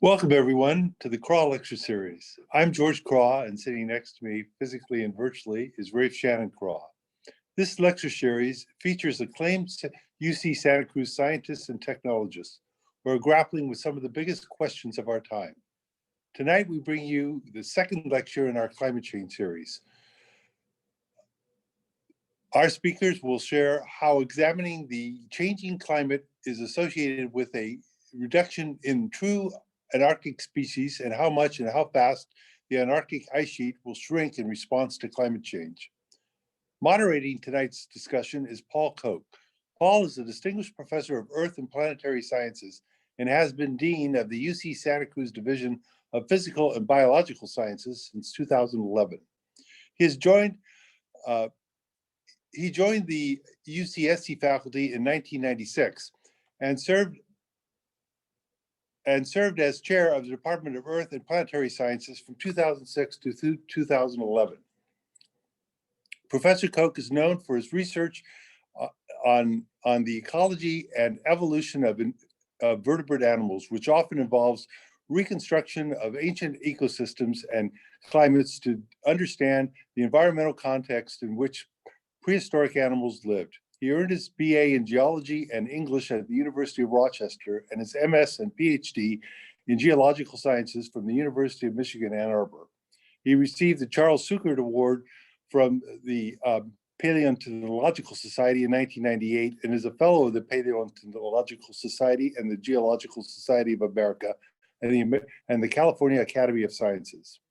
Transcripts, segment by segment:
Welcome, everyone, to the Kraw Lecture Series. I'm George Kraw, and sitting next to me, physically and virtually, is Rafe Shannon Kraw. This lecture series features acclaimed UC Santa Cruz scientists and technologists who are grappling with some of the biggest questions of our time. Tonight, we bring you the second lecture in our climate change series. Our speakers will share how examining the changing climate is associated with a reduction in true Antarctic species and how much and how fast the Antarctic ice sheet will shrink in response to climate change. Moderating tonight's discussion is Paul Koch. Paul is a distinguished professor of Earth and Planetary Sciences and has been dean of the UC Santa Cruz Division of Physical and Biological Sciences since 2011. He joined the UCSC faculty in 1996 and served as chair of the Department of Earth and Planetary Sciences from 2006 to 2011. Professor Koch is known for his research on the ecology and evolution of vertebrate animals, which often involves reconstruction of ancient ecosystems and climates to understand the environmental context in which prehistoric animals lived. He earned his BA in geology and English at the University of Rochester and his MS and PhD in geological sciences from the University of Michigan, Ann Arbor. He received the Charles Sukert Award from the Paleontological Society in 1998 and is a fellow of the Paleontological Society and the Geological Society of America and the California Academy of Sciences.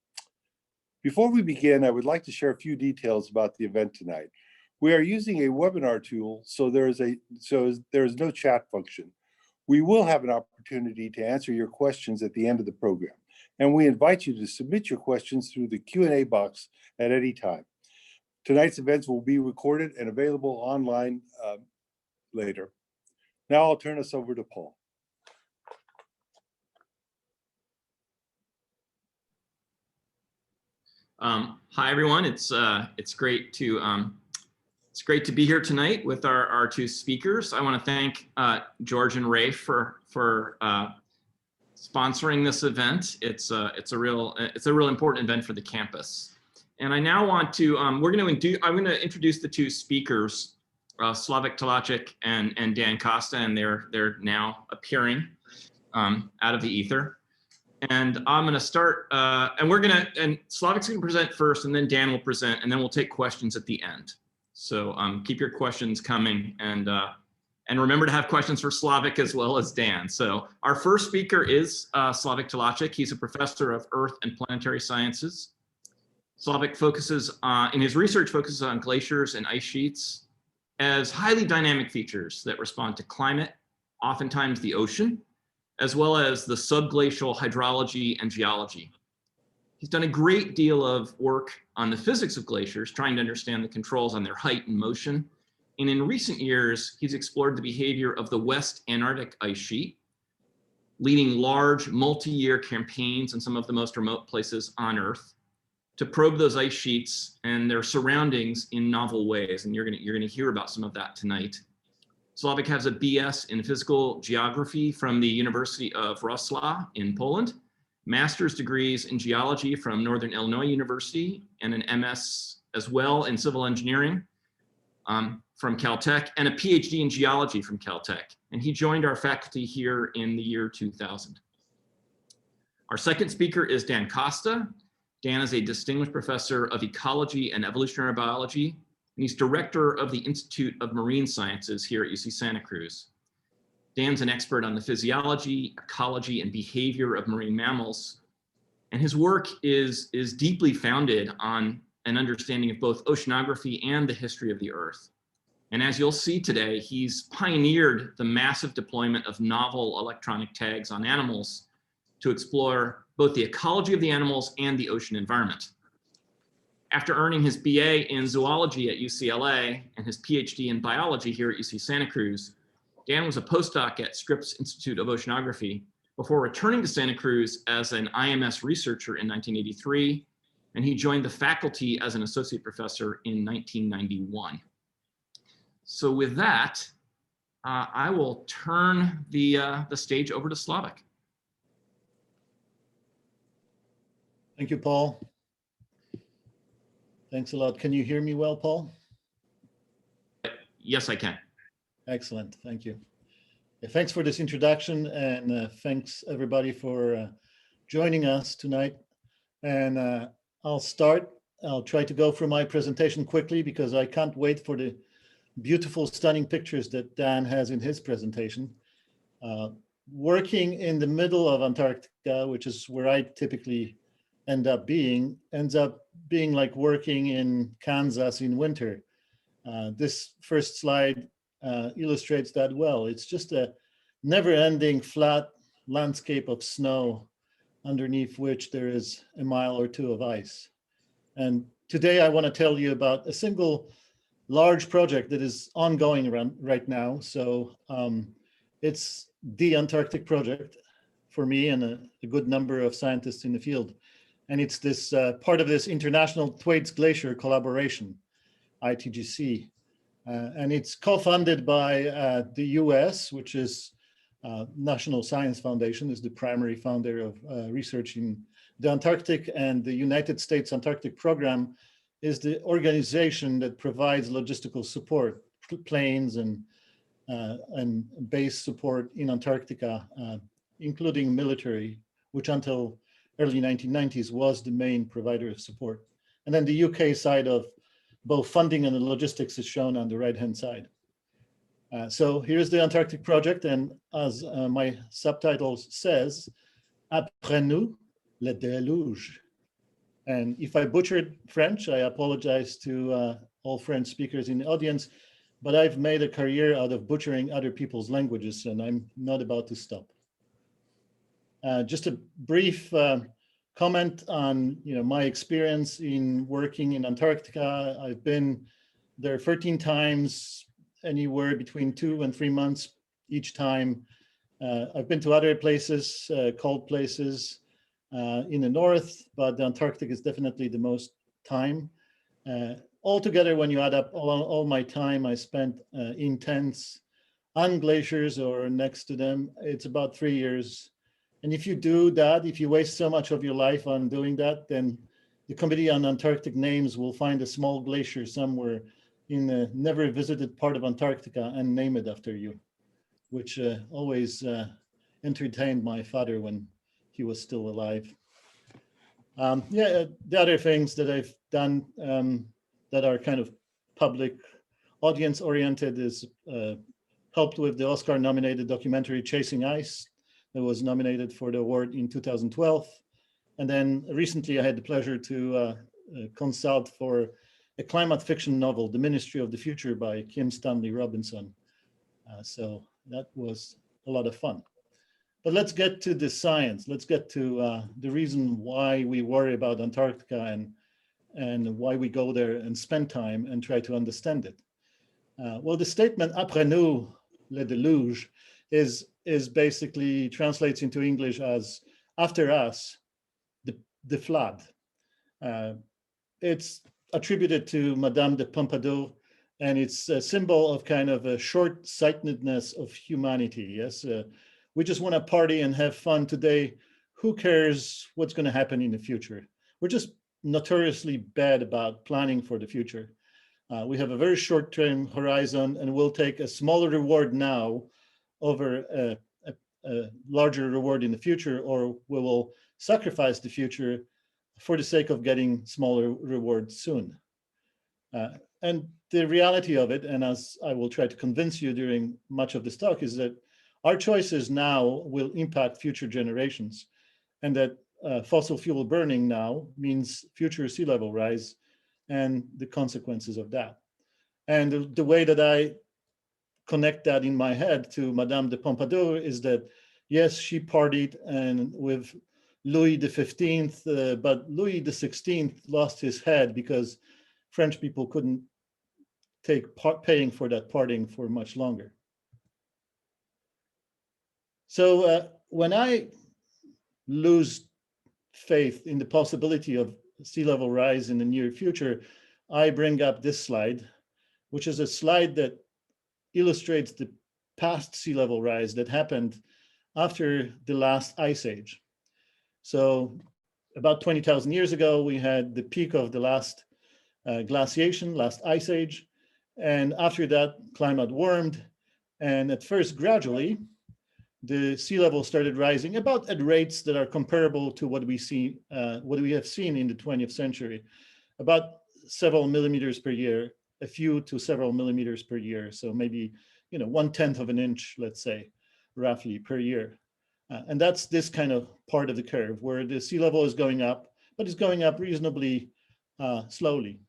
Before we begin, I would like to share a few details about the event tonight. We are using a webinar tool, so there is no chat function. We will have an opportunity to answer your questions at the end of the program, and we invite you to submit your questions through the Q&A box at any time. Tonight's events will be recorded and available online later. Now I'll turn us over to Paul. Hi everyone. It's great to be here tonight with our two speakers. I want to thank George and Rafe for sponsoring this event. It's a real important event for the campus. And I now want to I'm going to introduce the two speakers, Slawek, Tulaczyk and Dan Costa, and they're now appearing out of the ether. And I'm going to start, and Slawek's going to present first, and then Dan will present, and then we'll take questions at the end. So keep your questions coming, and remember to have questions for Slawek as well as Dan. So our first speaker is Slawek Tulaczyk. He's a professor of Earth and Planetary Sciences. Slawek in his research focuses on glaciers and ice sheets as highly dynamic features that respond to climate, oftentimes the ocean, as well as the subglacial hydrology and geology. He's done a great deal of work on the physics of glaciers, trying to understand the controls on their height and motion. And in recent years, he's explored the behavior of the West Antarctic Ice Sheet, leading large multi-year campaigns in some of the most remote places on Earth to probe those ice sheets and their surroundings in novel ways. And you're gonna hear about some of that tonight. Slawek has a BS in physical geography from the University of Wrocław in Poland, master's degrees in geology from Northern Illinois University, and an MS as well in civil engineering from Caltech, and a PhD in geology from Caltech. And he joined our faculty here in the year 2000. Our second speaker is Dan Costa. Dan is a distinguished professor of ecology and evolutionary biology, and he's director of the Institute of Marine Sciences here at UC Santa Cruz. Dan's an expert on the physiology, ecology, and behavior of marine mammals, and his work is deeply founded on an understanding of both oceanography and the history of the Earth. And as you'll see today, he's pioneered the massive deployment of novel electronic tags on animals to explore both the ecology of the animals and the ocean environment. After earning his BA in zoology at UCLA and his PhD in biology here at UC Santa Cruz, Dan was a postdoc at Scripps Institute of Oceanography before returning to Santa Cruz as an IMS researcher in 1983, and he joined the faculty as an associate professor in 1991. So with that, I will turn the stage over to Slawek. Thank you, Paul. Thanks a lot. Can you hear me well, Paul? Yes, I can. Excellent. Thank you. Thanks for this introduction, and thanks everybody for joining us tonight. And I'll start. I'll try to go through my presentation quickly because I can't wait for the beautiful, stunning pictures that Dan has in his presentation. Working in the middle of Antarctica, which is where I typically ends up being like working in Kansas in winter. This first slide illustrates that well. It's just a never-ending flat landscape of snow underneath which there is a mile or two of ice. And today I want to tell you about a single large project that is ongoing right now. So it's the Antarctic Project for me and a good number of scientists in the field. And it's this part of this international Thwaites Glacier collaboration, ITGC. And it's co-funded by the US, which is National Science Foundation, is the primary founder of research in the Antarctic, and the United States Antarctic Program is the organization that provides logistical support, planes and base support in Antarctica, including military, which until early 1990s was the main provider of support. And then the UK side of both funding and the logistics is shown on the right-hand side. So here's the Antarctic Project, and as my subtitle says, Après nous, le déluge. And if I butchered French, I apologize to all French speakers in the audience, but I've made a career out of butchering other people's languages, and I'm not about to stop. Just a brief comment on my experience in working in Antarctica. I've been there 13 times, anywhere between 2 and 3 months each time. I've been to other places, cold places in the north, but the Antarctic is definitely the most time. Altogether, when you add up all my time I spent in tents, on glaciers or next to them, it's about 3 years. And if you do that, if you waste so much of your life on doing that, then the Committee on Antarctic Names will find a small glacier somewhere in a never visited part of Antarctica and name it after you, which always entertained my father when he was still alive. The other things that I've done that are kind of public audience oriented is helped with the Oscar nominated documentary Chasing Ice that was nominated for the award in 2012. And then recently I had the pleasure to consult for a climate fiction novel, The Ministry of the Future by Kim Stanley Robinson. So that was a lot of fun. But let's get to the science. Let's get to the reason why we worry about Antarctica and why we go there and spend time and try to understand it. Well, the statement "Après nous, le déluge" is basically translates into English as "after us, the flood." It's attributed to Madame de Pompadour, and it's a symbol of kind of a short-sightedness of humanity. Yes, we just want to party and have fun today. Who cares what's going to happen in the future? We're just notoriously bad about planning for the future. We have a very short-term horizon, and we'll take a smaller reward now over a larger reward in the future, or we will sacrifice the future for the sake of getting smaller rewards soon. And the reality of it, and as I will try to convince you during much of this talk, is that our choices now will impact future generations, and that fossil fuel burning now means future sea level rise and the consequences of that. And the way that I connect that in my head to Madame de Pompadour is that, yes, she partied and with Louis XV, but Louis XVI lost his head because French people couldn't take paying for that partying for much longer. So when I lose faith in the possibility of sea level rise in the near future, I bring up this slide, which is a slide that illustrates the past sea level rise that happened after the last ice age. So about 20,000 years ago, we had the peak of the last glaciation, last ice age. And after that, climate warmed. And at first, gradually, the sea level started rising about at rates that are comparable to what we have seen in the 20th century, about several millimeters per year, a few to several millimeters per year. So maybe, 1/10 of an inch, let's say, roughly per year. And that's this kind of part of the curve where the sea level is going up, but it's going up reasonably slowly.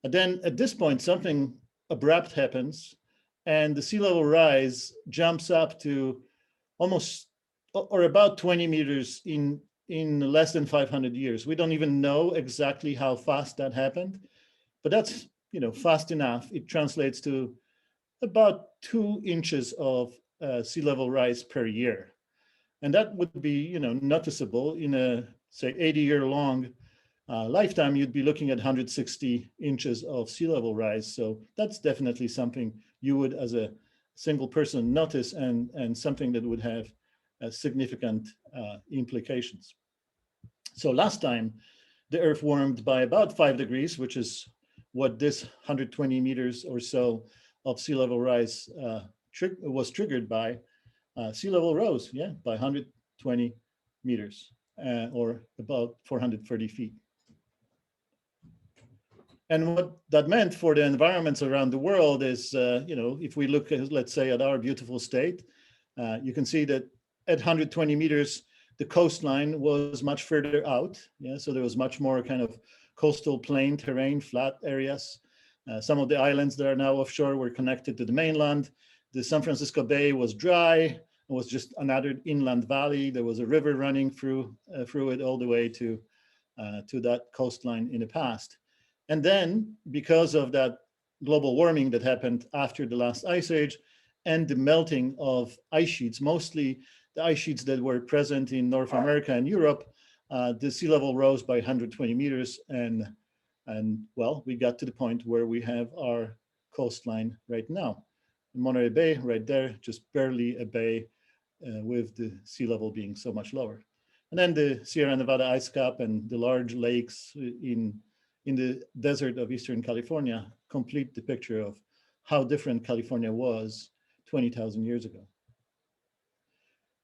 And then at this point, something abrupt happens and the sea level rise jumps up to almost or about 20 meters in less than 500 years. We don't even know exactly how fast that happened, but that's fast enough. It translates to about 2 inches of sea level rise per year. And that would be noticeable in a, say, 80-year-long lifetime. You'd be looking at 160 inches of sea level rise. So that's definitely something you would, as a single person, notice, and something that would have significant implications. So last time, the Earth warmed by about 5 degrees, which is what this 120 meters or so of sea level rise was triggered by. Sea level rose, by 120 meters, or about 430 feet. And what that meant for the environments around the world is, if we look at, let's say, at our beautiful state, you can see that at 120 meters, the coastline was much further out. So there was much more kind of coastal plain terrain, flat areas. Some of the islands that are now offshore were connected to the mainland. The San Francisco Bay was dry. It was just another inland valley. There was a river running through it all the way to that coastline in the past. And then, because of that global warming that happened after the last ice age and the melting of ice sheets, mostly the ice sheets that were present in North America and Europe, the sea level rose by 120 meters. And well, we got to the point where we have our coastline right now. Monterey Bay right there, just barely a bay with the sea level being so much lower. And then the Sierra Nevada ice cap and the large lakes in the desert of Eastern California complete the picture of how different California was 20,000 years ago.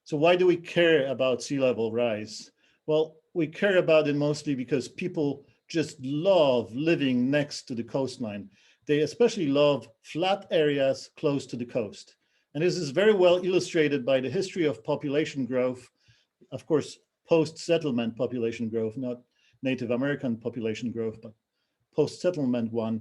So why do we care about sea level rise? Well, we care about it mostly because people just love living next to the coastline. They especially love flat areas close to the coast. And this is very well illustrated by the history of population growth, of course, post-settlement population growth, not Native American population growth, but post-settlement one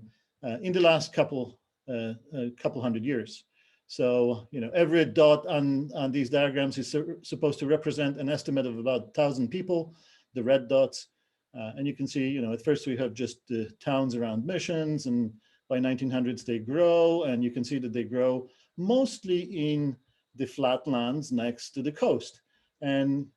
in the last couple hundred years. So, every dot on these diagrams is supposed to represent an estimate of about 1,000 people, the red dots. And you can see, at first we have just the towns around missions, and by 1900s they grow, and you can see that they grow mostly in the flatlands next to the coast. And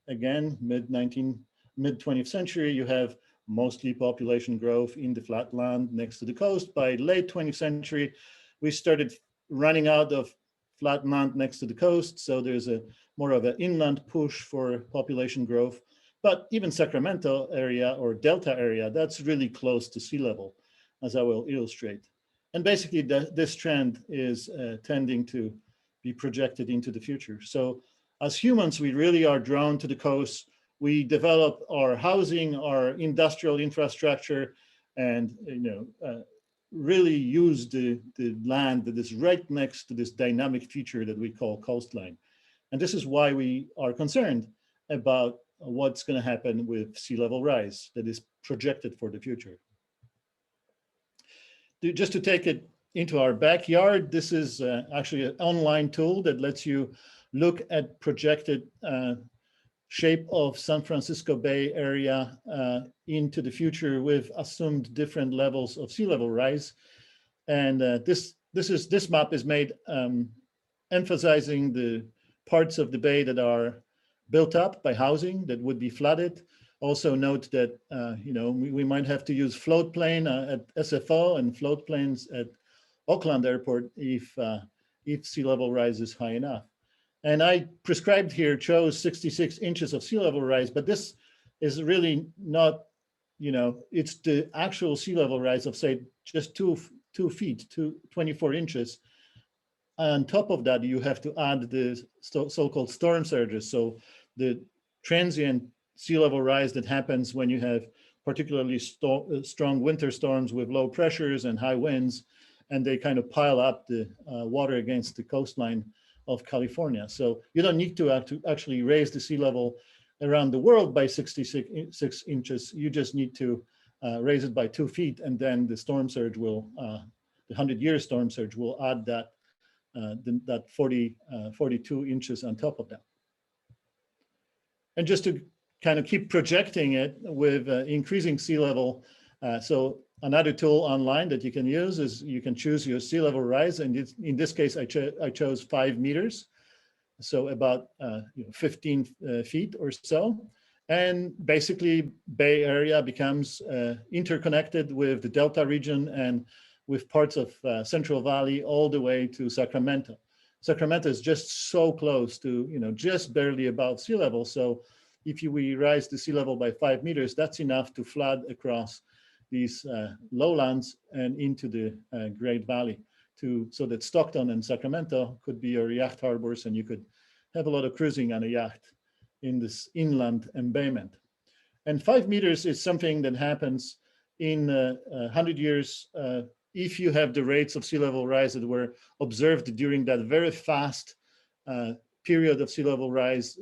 again, mid-20th century, you have mostly population growth in the flatland next to the coast. By late 20th century, we started running out of flatland next to the coast. So there's a more of an inland push for population growth. But even Sacramento area or Delta area, that's really close to sea level, as I will illustrate. And basically this trend is tending to be projected into the future. So as humans, we really are drawn to the coast. We develop our housing, our industrial infrastructure, and really use the land that is right next to this dynamic feature that we call coastline. And this is why we are concerned about what's going to happen with sea level rise that is projected for the future. Just to take it into our backyard, this is actually an online tool that lets you look at projected shape of San Francisco Bay area into the future with assumed different levels of sea level rise. And this map is made emphasizing the parts of the bay that are built up by housing that would be flooded. Also note that we might have to use float plane at SFO and float planes at Oakland Airport if sea level rise is high enough. And I prescribed here chose 66 inches of sea level rise, but this is really not, it's the actual sea level rise of, say, just 2 feet, 24 inches. On top of that, you have to add the so-called storm surges. So the transient sea level rise that happens when you have particularly strong winter storms with low pressures and high winds, and they kind of pile up the water against the coastline of California. So you don't need to actually raise the sea level around the world by 66 inches. You just need to raise it by 2 feet, and then the storm surge will, the 100-year storm surge will add that 42 inches on top of that. And just to kind of keep projecting it with increasing sea level, so another tool online that you can use is you can choose your sea level rise, and in this case I chose 5 meters, so about 15 feet or so. And basically Bay Area becomes interconnected with the Delta region and with parts of Central Valley all the way to Sacramento. Sacramento is just so close to, just barely above sea level. So if we rise the sea level by 5 meters, that's enough to flood across these lowlands and into the Great Valley, so that Stockton and Sacramento could be your yacht harbors, and you could have a lot of cruising on a yacht in this inland embayment. And 5 meters is something that happens in 100 years if you have the rates of sea level rise that were observed during that very fast period of sea level rise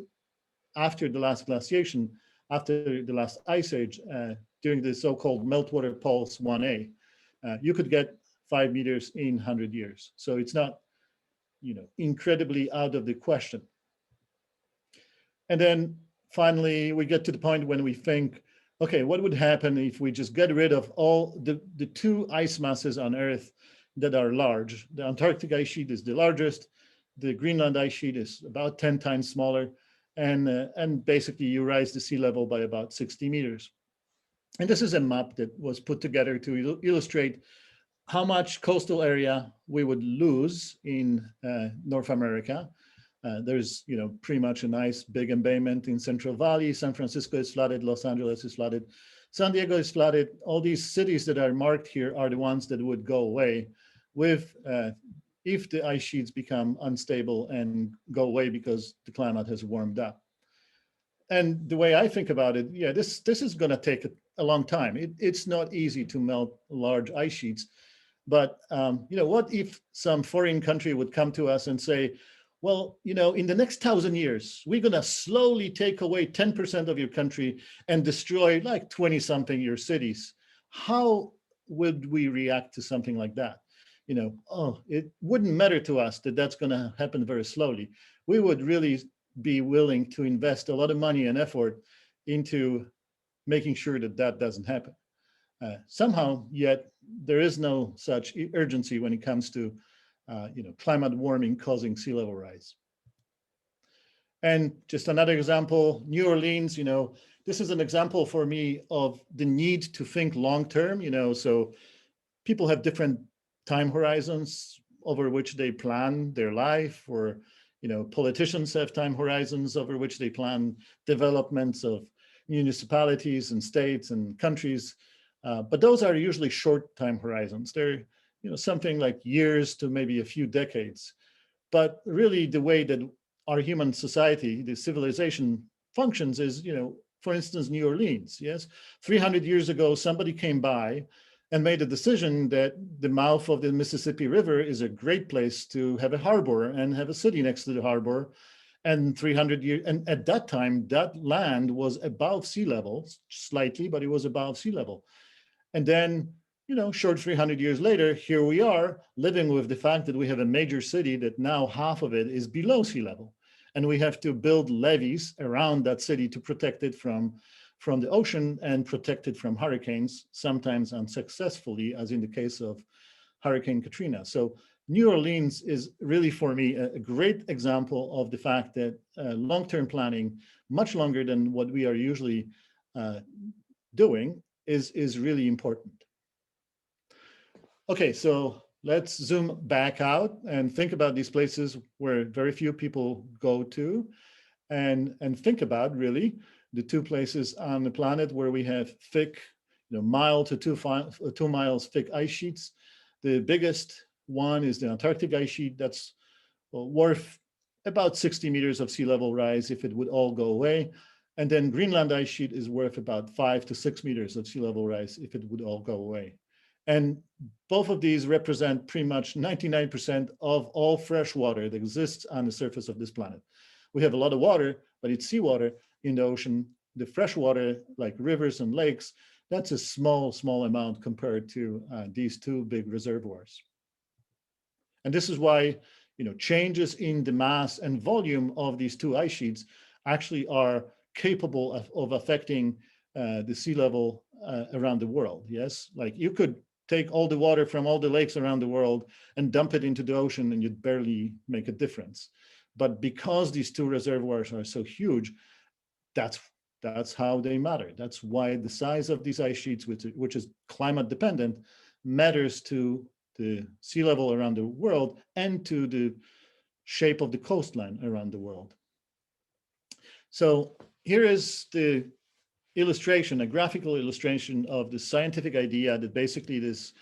after the last glaciation, after the last ice age, during the so-called meltwater pulse 1A. You could get 5 meters in 100 years. So it's not, incredibly out of the question. And then finally, we get to the point when we think, okay, what would happen if we just get rid of all the 2 ice masses on Earth that are large? The Antarctic ice sheet is the largest. The Greenland ice sheet is about 10 times smaller. And basically you rise the sea level by about 60 meters. And this is a map that was put together to illustrate how much coastal area we would lose in North America. There's, pretty much a nice big embayment in Central Valley. San Francisco is flooded, Los Angeles is flooded, San Diego is flooded. All these cities that are marked here are the ones that would go away with if the ice sheets become unstable and go away because the climate has warmed up. And the way I think about it, this is going to take a long time. It's not easy to melt large ice sheets, but what if some foreign country would come to us and say, well, in the next 1,000 years, we're going to slowly take away 10% of your country and destroy like 20-something your cities. How would we react to something like that? It wouldn't matter to us that that's going to happen very slowly. We would really be willing to invest a lot of money and effort into making sure that that doesn't happen. Somehow, yet, there is no such urgency when it comes to climate warming causing sea level rise. And just another example, New Orleans, this is an example for me of the need to think long-term, so people have different time horizons over which they plan their life, or, politicians have time horizons over which they plan developments of municipalities and states and countries. But those are usually short time horizons. They're something like years to maybe a few decades. But really the way that our human society, the civilization functions is, for instance, New Orleans, yes? 300 years ago, somebody came by and made a decision that the mouth of the Mississippi River is a great place to have a harbor and have a city next to the harbor. And 300 years, and at that time, that land was above sea level, slightly, but it was above sea level. And then, short 300 years later, here we are living with the fact that we have a major city that now half of it is below sea level. And we have to build levees around that city to protect it from the ocean and protect it from hurricanes, sometimes unsuccessfully, as in the case of Hurricane Katrina. So New Orleans is really, for me, a great example of the fact that long-term planning, much longer than what we are usually doing, is really important. Okay, so let's zoom back out and think about these places where very few people go to. and think about really the two places on the planet where we have thick, mile to 2 miles thick ice sheets. The biggest one is the Antarctic ice sheet. That's worth about 60 meters of sea level rise if it would all go away. And then Greenland ice sheet is worth about 5 to 6 meters of sea level rise if it would all go away. And both of these represent pretty much 99% of all fresh water that exists on the surface of this planet. We have a lot of water, but it's seawater in the ocean. The fresh water, like rivers and lakes, that's a small amount compared to these two big reservoirs. And this is why, changes in the mass and volume of these two ice sheets actually are capable of affecting the sea level around the world. Yes, like you could take all the water from all the lakes around the world and dump it into the ocean and you'd barely make a difference. But because these two reservoirs are so huge, that's how they matter. That's why the size of these ice sheets, which is climate dependent, matters to the sea level around the world and to the shape of the coastline around the world. So here is the illustration, a graphical illustration of the scientific idea that basically this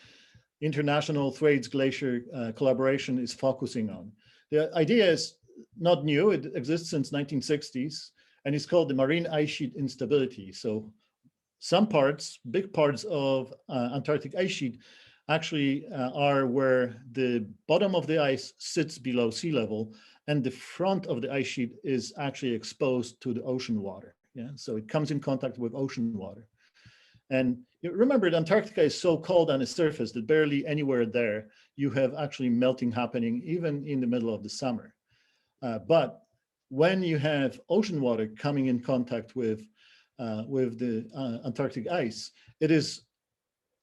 international Thwaites Glacier collaboration is focusing on. The idea is not new, it exists since 1960s, and it's called the marine ice sheet instability. So some parts, big parts of Antarctic ice sheet actually are where the bottom of the ice sits below sea level and the front of the ice sheet is actually exposed to the ocean water. Yeah, so it comes in contact with ocean water. And remember, Antarctica is so cold on the surface that barely anywhere there you have actually melting happening, even in the middle of the summer. But when you have ocean water coming in contact with the Antarctic ice, it is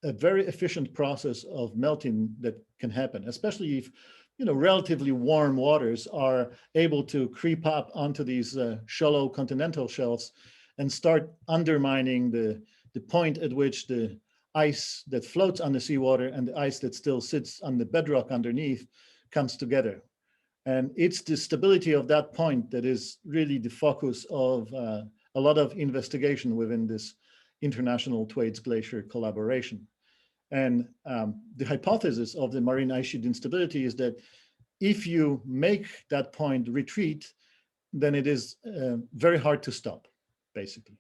a very efficient process of melting that can happen, especially if relatively warm waters are able to creep up onto these shallow continental shelves and start undermining the point at which the ice that floats on the seawater and the ice that still sits on the bedrock underneath comes together. And it's the stability of that point that is really the focus of a lot of investigation within this international Thwaites Glacier collaboration. And the hypothesis of the marine ice sheet instability is that if you make that point retreat, then it is very hard to stop, basically.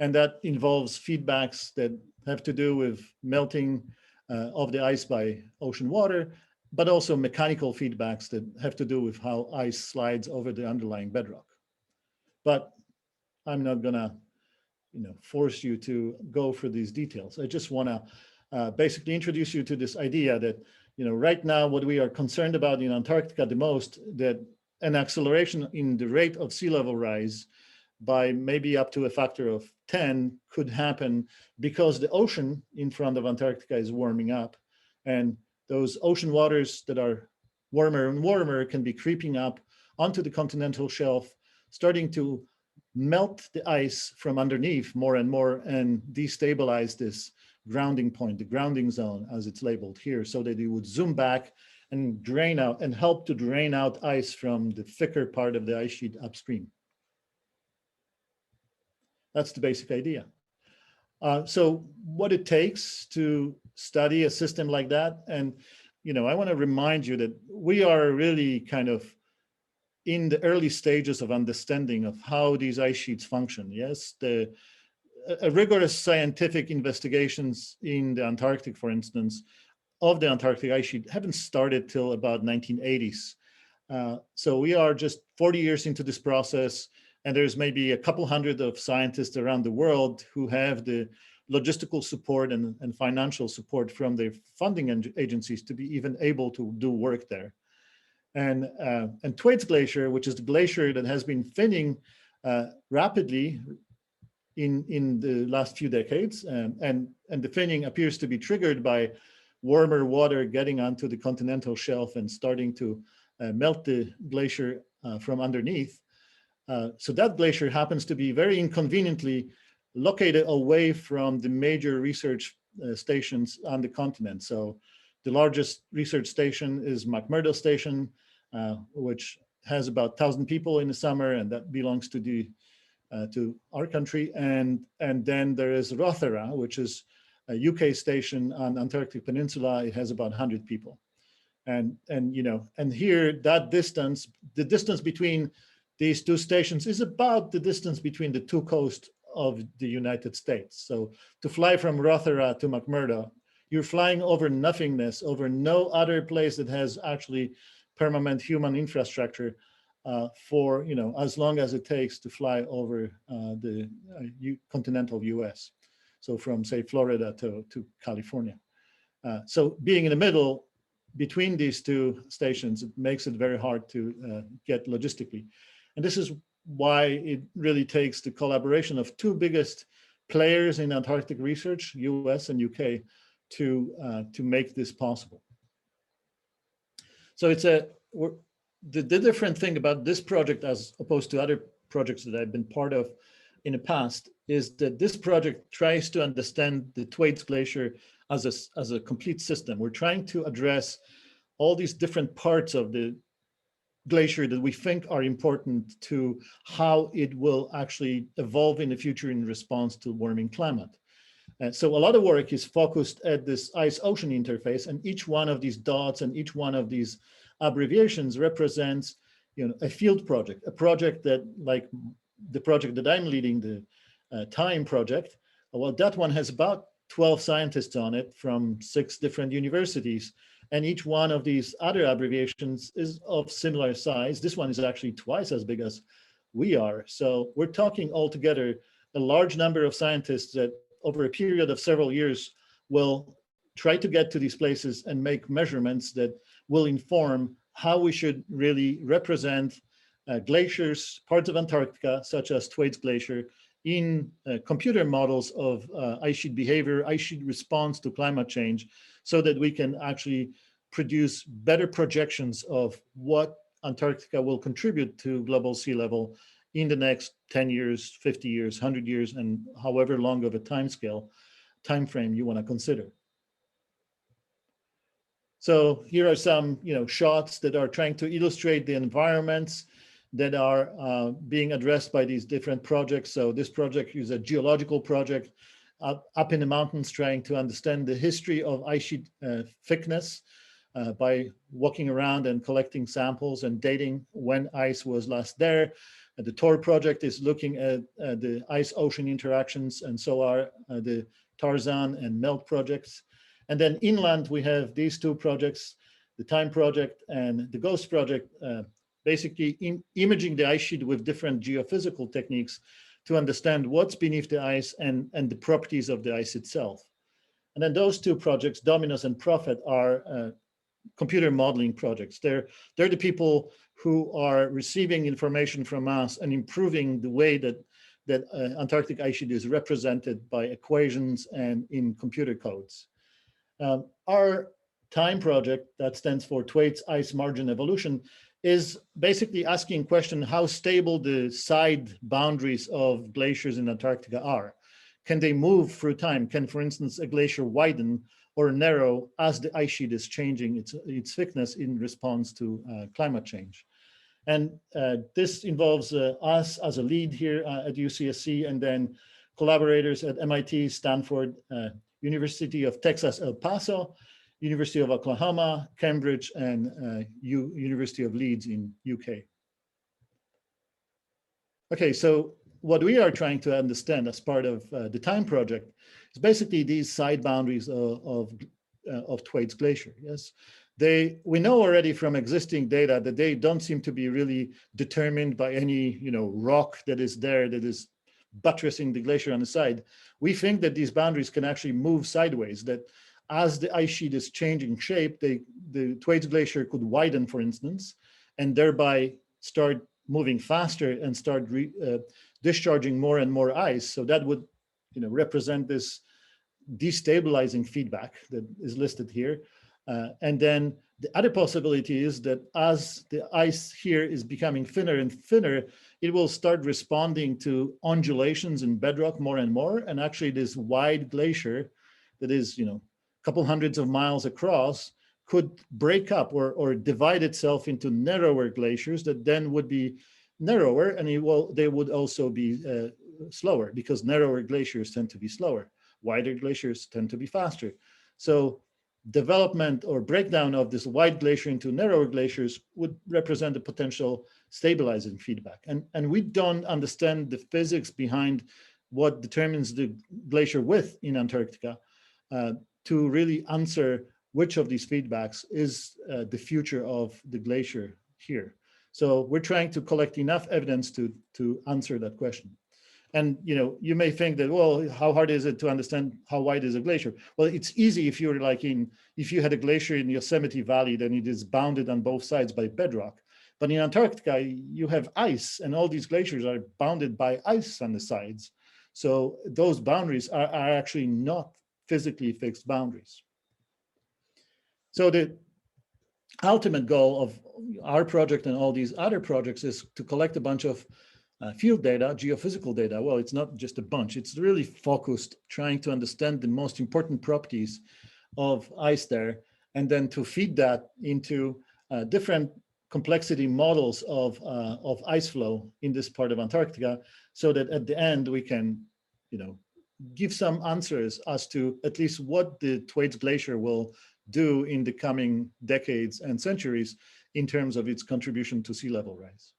And that involves feedbacks that have to do with melting of the ice by ocean water, but also mechanical feedbacks that have to do with how ice slides over the underlying bedrock. But I'm not gonna force you to go for these details. I just wanna basically introduce you to this idea that right now what we are concerned about in Antarctica the most, that an acceleration in the rate of sea level rise by maybe up to a factor of 10 could happen because the ocean in front of Antarctica is warming up, and those ocean waters that are warmer and warmer can be creeping up onto the continental shelf, starting to melt the ice from underneath more and more and destabilize this grounding point, the grounding zone as it's labeled here, so that it would zoom back and drain out and help to drain out ice from the thicker part of the ice sheet upstream. That's the basic idea. So what it takes to study a system like that, and I want to remind you that we are really kind of in the early stages of understanding of how these ice sheets function. Yes, a rigorous scientific investigations in the Antarctic, for instance, of the Antarctic ice sheet haven't started till about 1980s. So we are just 40 years into this process, and there's maybe a couple hundred of scientists around the world who have the logistical support and financial support from their funding agencies to be even able to do work there. And Thwaites Glacier, which is the glacier that has been thinning rapidly in the last few decades, and the thinning appears to be triggered by warmer water getting onto the continental shelf and starting to melt the glacier from underneath. So that glacier happens to be very inconveniently located away from the major research stations on the continent. So the largest research station is McMurdo Station, which has about 1,000 people in the summer, and that belongs to our country. And then there is Rothera, which is a UK station on Antarctic Peninsula. It has about 100 people. And here that distance, the distance between these two stations is about the distance between the two coasts of the United States. So to fly from Rothera to McMurdo, you're flying over nothingness, over no other place that has actually permanent human infrastructure for as long as it takes to fly over the continental US. So from, say, Florida to California. So being in the middle between these two stations, it makes it very hard to get logistically. And this is why it really takes the collaboration of two biggest players in Antarctic research, US and UK, to make this possible. So it's the different thing about this project as opposed to other projects that I've been part of in the past is that this project tries to understand the Thwaites Glacier as a complete system. We're trying to address all these different parts of the glacier that we think are important to how it will actually evolve in the future in response to warming climate. And so a lot of work is focused at this ice-ocean interface, and each one of these dots and each one of these abbreviations represents a field project, a project that, like the project that I'm leading, the Time Project, well, that one has about 12 scientists on it from 6 different universities. And each one of these other abbreviations is of similar size. This one is actually twice as big as we are. So we're talking altogether a large number of scientists that over a period of several years will try to get to these places and make measurements that will inform how we should really represent glaciers, parts of Antarctica, such as Thwaites Glacier, in computer models of ice sheet behavior, ice sheet response to climate change, so that we can actually produce better projections of what Antarctica will contribute to global sea level in the next 10 years, 50 years, 100 years, and however long of a time frame you want to consider. So here are some shots that are trying to illustrate the environments that are being addressed by these different projects. So this project is a geological project up in the mountains, trying to understand the history of ice sheet thickness by walking around and collecting samples and dating when ice was last there. The TOR project is looking at the ice-ocean interactions, and so are the Tarzan and MELT projects. And then inland, we have these two projects, the Time Project and the GHOST project, basically imaging the ice sheet with different geophysical techniques to understand what's beneath the ice and the properties of the ice itself. And then those two projects, Dominus and Prophet, are computer modeling projects. They're the people who are receiving information from us and improving the way that Antarctic ice sheet is represented by equations and in computer codes. Our Time project, that stands for Thwaites Ice Margin Evolution, is basically asking question how stable the side boundaries of glaciers in Antarctica are. Can they move through time? Can, for instance, a glacier widen or narrow as the ice sheet is changing its thickness in response to climate change? And this involves us as a lead here at UCSC, and then collaborators at MIT, Stanford, University of Texas, El Paso, University of Oklahoma, Cambridge, and University of Leeds in UK. Okay, so what we are trying to understand as part of the Time project is basically these side boundaries of Thwaites Glacier. Yes, we know already from existing data that they don't seem to be really determined by any rock that is there that is buttressing the glacier on the side. We think that these boundaries can actually move sideways, that as the ice sheet is changing shape, the Thwaites Glacier could widen, for instance, and thereby start moving faster and start discharging more and more ice. So that would represent this destabilizing feedback that is listed here. And then the other possibility is that as the ice here is becoming thinner and thinner, it will start responding to undulations in bedrock more and more. And actually this wide glacier that is, couple hundreds of miles across could break up or divide itself into narrower glaciers that then would be narrower, and they would also be slower, because narrower glaciers tend to be slower. Wider glaciers tend to be faster. So development or breakdown of this wide glacier into narrower glaciers would represent a potential stabilizing feedback. And we don't understand the physics behind what determines the glacier width in Antarctica to really answer which of these feedbacks is the future of the glacier here. So we're trying to collect enough evidence to answer that question. And you may think that, well, how hard is it to understand how wide is a glacier? Well, it's easy if you're if you had a glacier in Yosemite Valley, then it is bounded on both sides by bedrock. But in Antarctica, you have ice, and all these glaciers are bounded by ice on the sides. So those boundaries are actually not physically fixed boundaries. So the ultimate goal of our project and all these other projects is to collect a bunch of field data, geophysical data. Well, it's not just a bunch, it's really focused, trying to understand the most important properties of ice there, and then to feed that into different complexity models of ice flow in this part of Antarctica, so that at the end we can, give some answers as to at least what the Thwaites Glacier will do in the coming decades and centuries in terms of its contribution to sea level rise.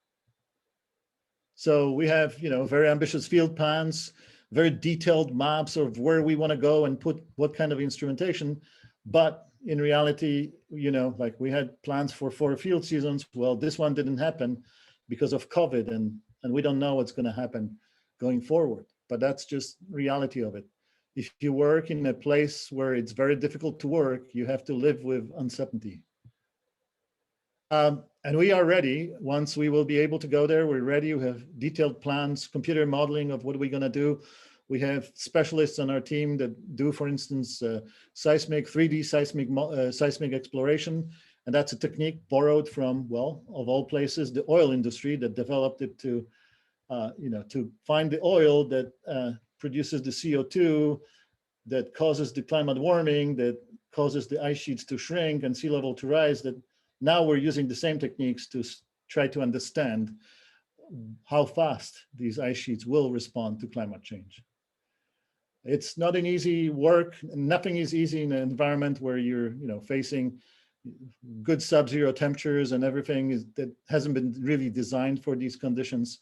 So we have, very ambitious field plans, very detailed maps of where we want to go and put what kind of instrumentation. But in reality, like we had plans for 4 field seasons. Well, this one didn't happen because of COVID, and we don't know what's going to happen going forward. But that's just reality of it. If you work in a place where it's very difficult to work, you have to live with uncertainty. And we are ready. Once we will be able to go there, we're ready. We have detailed plans, computer modeling of what are we going to do. We have specialists on our team that do, for instance, 3D seismic exploration. And that's a technique borrowed from, well, of all places, the oil industry that developed it to find the oil that produces the CO2 that causes the climate warming, that causes the ice sheets to shrink and sea level to rise, that now we're using the same techniques to try to understand how fast these ice sheets will respond to climate change. It's not an easy work. Nothing is easy in an environment where you're facing good sub-zero temperatures and everything that hasn't been really designed for these conditions.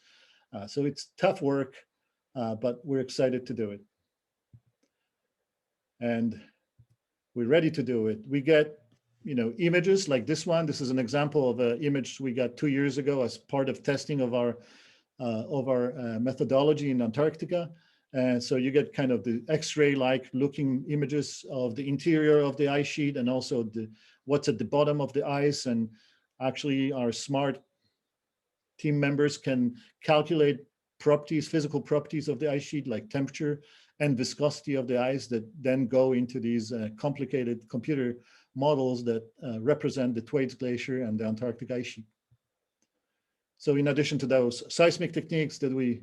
So it's tough work, but we're excited to do it. And we're ready to do it. We get images like this one. This is an example of an image we got 2 years ago as part of testing of our methodology in Antarctica. And so you get kind of the X-ray-like looking images of the interior of the ice sheet, and also what's at the bottom of the ice. And actually our smart team members can calculate physical properties of the ice sheet, like temperature and viscosity of the ice, that then go into these complicated computer models that represent the Thwaites Glacier and the Antarctic ice sheet. So in addition to those seismic techniques that we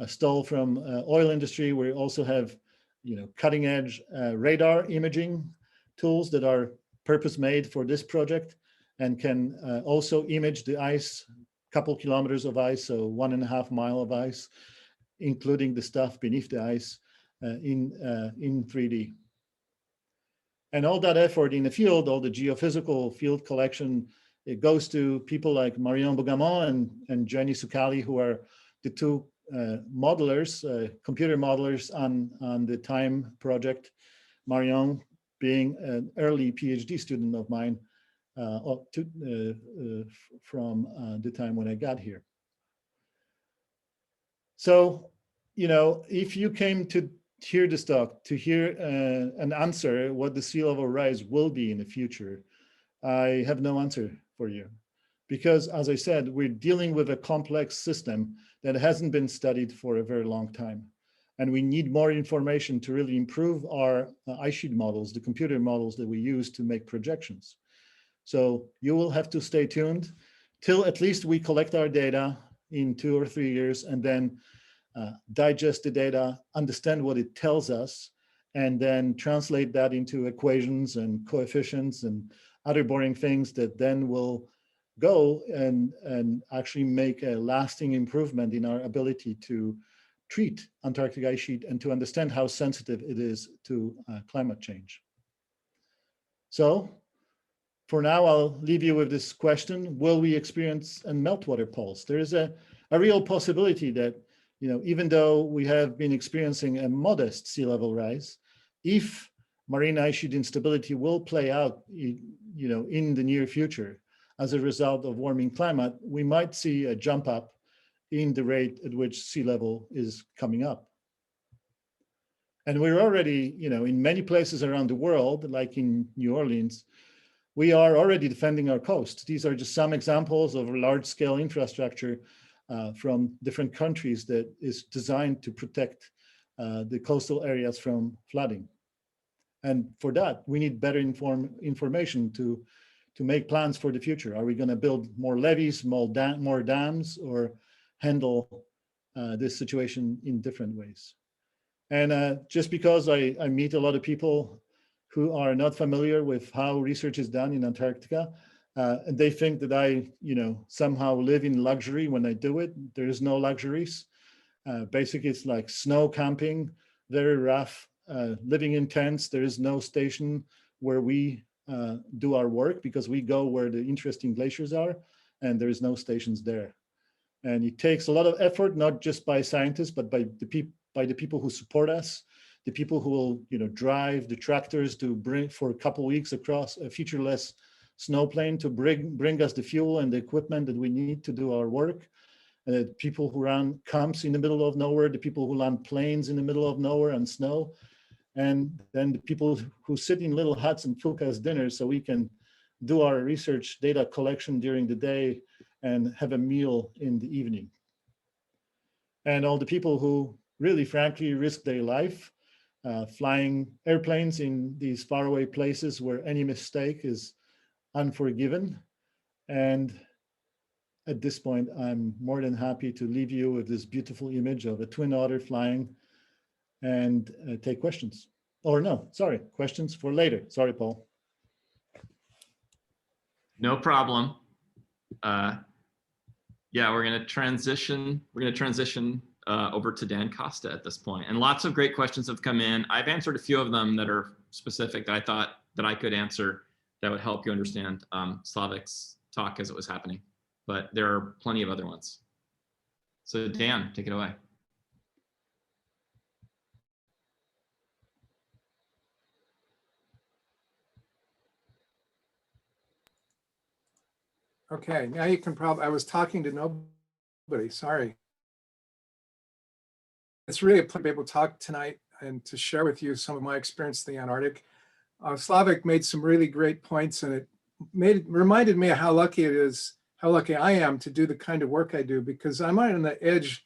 stole from oil industry, we also have cutting edge radar imaging tools that are purpose made for this project, and can also image the ice, couple kilometers of ice, so 1.5 miles of ice, including the stuff beneath the ice in 3D. And all that effort in the field, all the geophysical field collection, it goes to people like Marion Bougamont and Jenny Sucali, who are the 2 modelers, computer modelers on the TIME project. Marion being an early PhD student of mine from the time when I got here. So, if you came to hear this talk, to hear an answer what the sea level rise will be in the future, I have no answer for you. Because as I said, we're dealing with a complex system that hasn't been studied for a very long time. And we need more information to really improve our ice sheet models, the computer models that we use to make projections. So you will have to stay tuned till at least we collect our data in 2 or 3 years, and then digest the data, understand what it tells us, and then translate that into equations and coefficients and other boring things that then will go and actually make a lasting improvement in our ability to treat Antarctic ice sheet and to understand how sensitive it is to climate change. So for now, I'll leave you with this question: will we experience a meltwater pulse? There is a real possibility that, even though we have been experiencing a modest sea level rise, if marine ice sheet instability will play out, in the near future as a result of warming climate, we might see a jump up in the rate at which sea level is coming up. And we're already, in many places around the world, like in New Orleans, we are already defending our coast. These are just some examples of large-scale infrastructure from different countries that is designed to protect the coastal areas from flooding. And for that, we need better information to make plans for the future. Are we going to build more levees, more dams, or handle this situation in different ways? And just because I meet a lot of people who are not familiar with how research is done in Antarctica, and they think that I, somehow live in luxury when I do it. There is no luxuries. Basically, it's like snow camping, very rough, living in tents. There is no station where we do our work because we go where the interesting glaciers are, and there is no stations there. And it takes a lot of effort, not just by scientists, but by the people who support us, the people who will, drive the tractors to bring for a couple of weeks across a featureless snow plain to bring us the fuel and the equipment that we need to do our work. And the people who run camps in the middle of nowhere, the people who land planes in the middle of nowhere on snow, and then the people who sit in little huts and cook us dinner so we can do our research data collection during the day and have a meal in the evening. And all the people who really, frankly, risk their life flying airplanes in these faraway places where any mistake is unforgiven. And at this point, I'm more than happy to leave you with this beautiful image of a twin otter flying and take questions. Or no, sorry, questions for later. Sorry, Paul. No problem. Yeah, we're going to transition. Over to Dan Costa at this point. And lots of great questions have come in. I've answered a few of them that are specific that I thought that I could answer that would help you understand Slawek's talk as it was happening. But there are plenty of other ones. So Dan, take it away. Okay, now you can probably, I was talking to nobody, sorry. It's really a pleasure to be able to talk tonight and to share with you some of my experience in the Antarctic. Slawek made some really great points, and it reminded me of how lucky I am to do the kind of work I do, because I'm on the edge.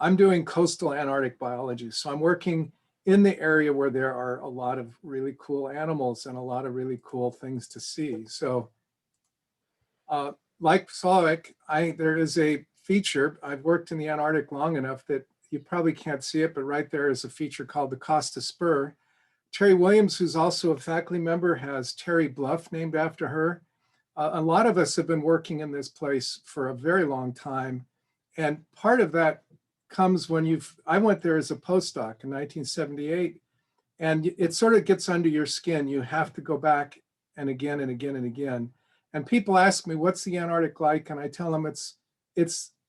I'm doing coastal Antarctic biology. So I'm working in the area where there are a lot of really cool animals and a lot of really cool things to see. So like Slawek, there is a feature. I've worked in the Antarctic long enough that you probably can't see it, but right there is a feature called the Costa Spur. Terry Williams, who's also a faculty member, has Terry Bluff named after her. A lot of us have been working in this place for a very long time. And part of that comes when I went there as a postdoc in 1978, and it sort of gets under your skin. You have to go back and again and again and again. And people ask me, what's the Antarctic like? And I tell them it's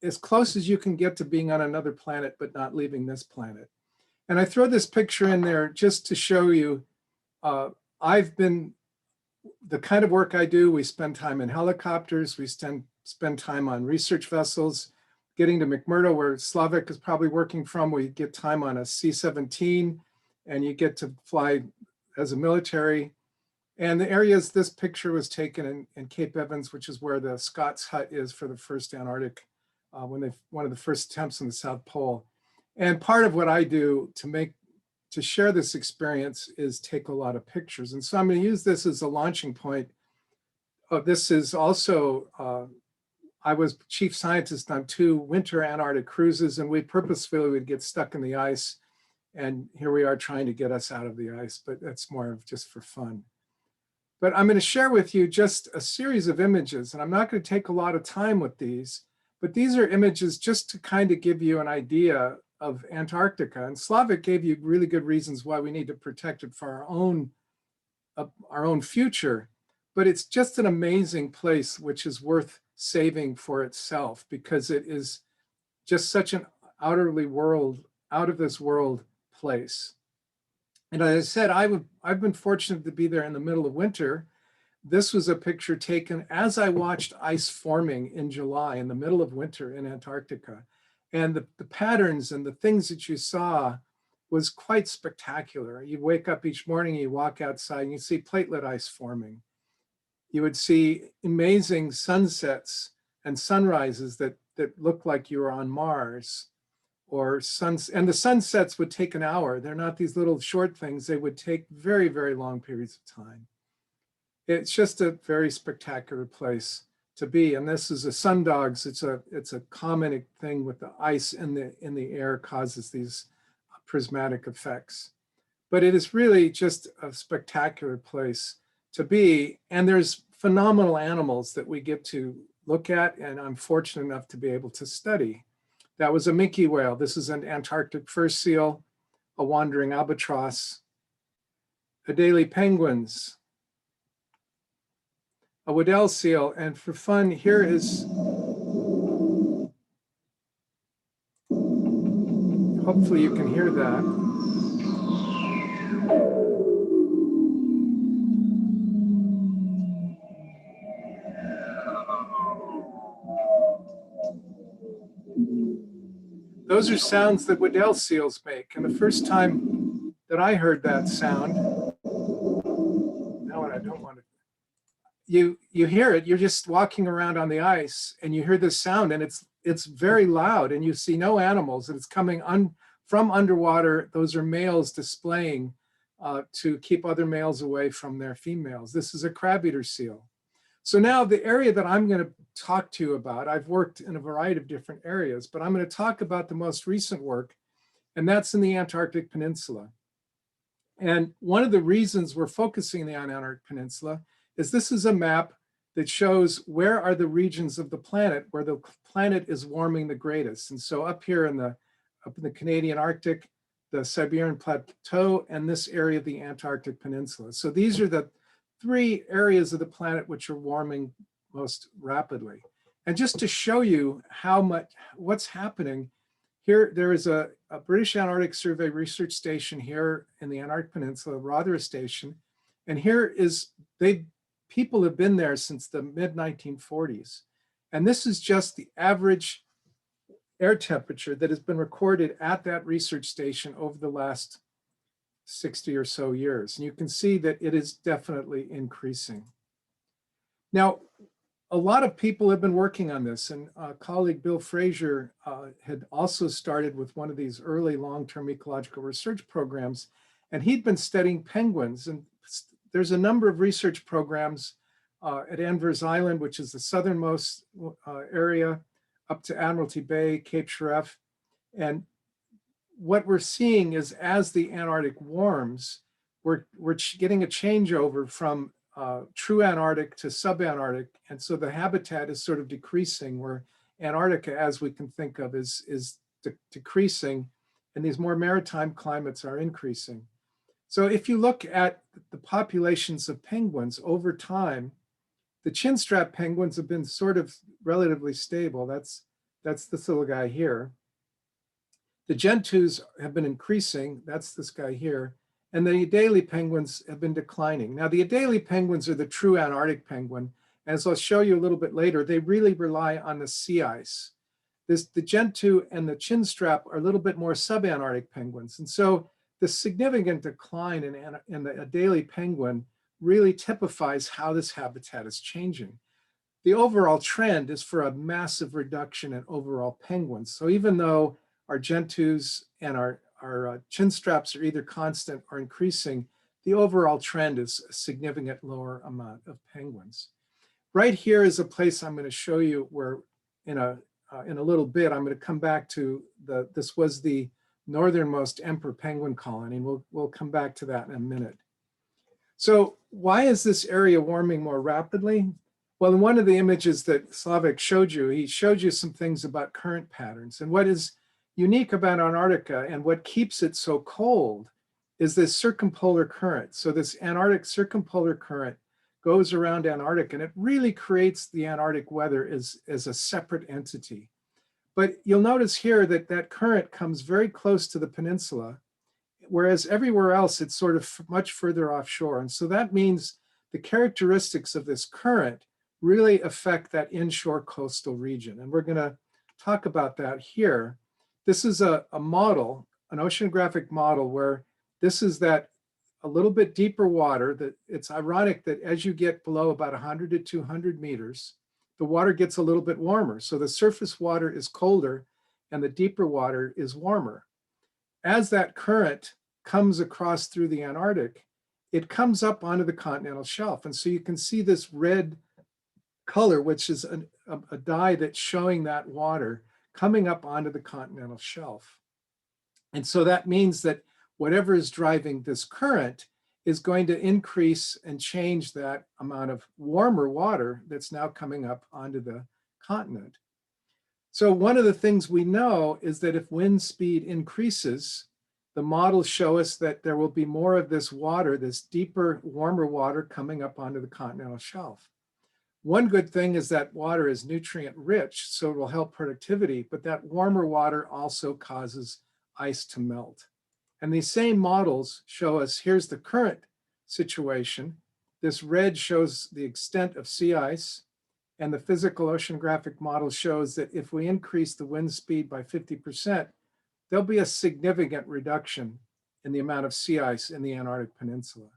as close as you can get to being on another planet, but not leaving this planet. And I throw this picture in there just to show you, the kind of work I do, we spend time in helicopters, we spend time on research vessels, getting to McMurdo, where Slawek is probably working from, we get time on a C-17, and you get to fly as a military. And the areas this picture was taken in Cape Evans, which is where the Scott's hut is for the first Antarctic, one of the first attempts on the South Pole. And part of what I do to share this experience is take a lot of pictures. And so I'm going to use this as a launching point. This is also, I was chief scientist on 2 winter Antarctic cruises, and we purposefully would get stuck in the ice. And here we are trying to get us out of the ice, but that's more of just for fun. But I'm going to share with you just a series of images, and I'm not going to take a lot of time with these, but these are images just to kind of give you an idea of Antarctica. And Slawek gave you really good reasons why we need to protect it for our own future. But it's just an amazing place, which is worth saving for itself, because it is just such an out of this world place. And as I said, I've been fortunate to be there in the middle of winter. This was a picture taken as I watched ice forming in July in the middle of winter in Antarctica. And the patterns and the things that you saw was quite spectacular. You'd wake up each morning, you walk outside and you see platelet ice forming. You would see amazing sunsets and sunrises that looked like you were on Mars. And the sunsets would take an hour. They're not these little short things. They would take very, very long periods of time. It's just a very spectacular place to be. And this is a sundogs. It's a common thing with the ice in the air causes these prismatic effects. But it is really just a spectacular place to be. And there's phenomenal animals that we get to look at, and I'm fortunate enough to be able to study. That was a minke whale. This is an Antarctic fur seal, a wandering albatross, Adélie penguins, a Weddell seal, and for fun, here is, hopefully you can hear that. Those are sounds that Weddell seals make. And the first time that I heard that sound, now I don't want to, you hear it, you're just walking around on the ice and you hear this sound and it's very loud and you see no animals and it's coming from underwater. Those are males displaying to keep other males away from their females. This is a crabeater seal. So now the area that I'm going to talk to you about, I've worked in a variety of different areas, but I'm going to talk about the most recent work, and that's in the Antarctic Peninsula. And one of the reasons we're focusing on the Antarctic Peninsula is this is a map that shows where are the regions of the planet where the planet is warming the greatest. And so up here up in the Canadian Arctic, the Siberian Plateau, and this area of the Antarctic Peninsula. So these are the 3 areas of the planet which are warming most rapidly. And just to show you what's happening, here there is a British Antarctic Survey research station here in the Antarctic Peninsula, Rotherham Station. And here is, people have been there since the mid-1940s. And this is just the average air temperature that has been recorded at that research station over the last 60 or so years. And you can see that it is definitely increasing. Now, a lot of people have been working on this, and colleague Bill Fraser had also started with one of these early long-term ecological research programs, and he'd been studying penguins. And there's a number of research programs at Anvers Island, which is the southernmost area, up to Admiralty Bay, Cape Shiref. And what we're seeing is as the Antarctic warms, we're getting a changeover from true Antarctic to subantarctic. And so the habitat is sort of decreasing, where Antarctica, as we can think of, is decreasing, and these more maritime climates are increasing. So if you look at the populations of penguins over time, the chinstrap penguins have been sort of relatively stable. That's this little guy here. The gentoos have been increasing. That's this guy here. And the Adélie penguins have been declining. Now, the Adélie penguins are the true Antarctic penguin. As I'll show you a little bit later, they really rely on the sea ice. The gentoo and the chinstrap are a little bit more subantarctic penguins. And so the significant decline in the Adélie penguin really typifies how this habitat is changing. The overall trend is for a massive reduction in overall penguins. So even though our gentoos and our chinstraps are either constant or increasing, the overall trend is a significant lower amount of penguins. Right here is a place I'm going to show you where in a little bit, I'm going to come back to this was the northernmost emperor penguin colony, and we'll come back to that in a minute. So why is this area warming more rapidly? Well, in one of the images that Slawek showed you, he showed you some things about current patterns. And what is unique about Antarctica and what keeps it so cold is this circumpolar current. So this Antarctic circumpolar current goes around Antarctica, and it really creates the Antarctic weather as a separate entity. But you'll notice here that that current comes very close to the peninsula, whereas everywhere else it's sort of much further offshore. And so that means the characteristics of this current really affect that inshore coastal region. And we're going to talk about that here. This is a model, an oceanographic model, where this is that a little bit deeper water. That it's ironic that as you get below about 100 to 200 meters, the water gets a little bit warmer. So the surface water is colder and the deeper water is warmer. As that current comes across through the Antarctic, it comes up onto the continental shelf. And so you can see this red color, which is a dye that's showing that water coming up onto the continental shelf. And so that means that whatever is driving this current is going to increase and change that amount of warmer water that's now coming up onto the continent. So one of the things we know is that if wind speed increases, the models show us that there will be more of this water, this deeper, warmer water coming up onto the continental shelf. One good thing is that water is nutrient rich, so it will help productivity, but that warmer water also causes ice to melt. And these same models show us, here's the current situation. This red shows the extent of sea ice, and the physical oceanographic model shows that if we increase the wind speed by 50%, there'll be a significant reduction in the amount of sea ice in the Antarctic Peninsula.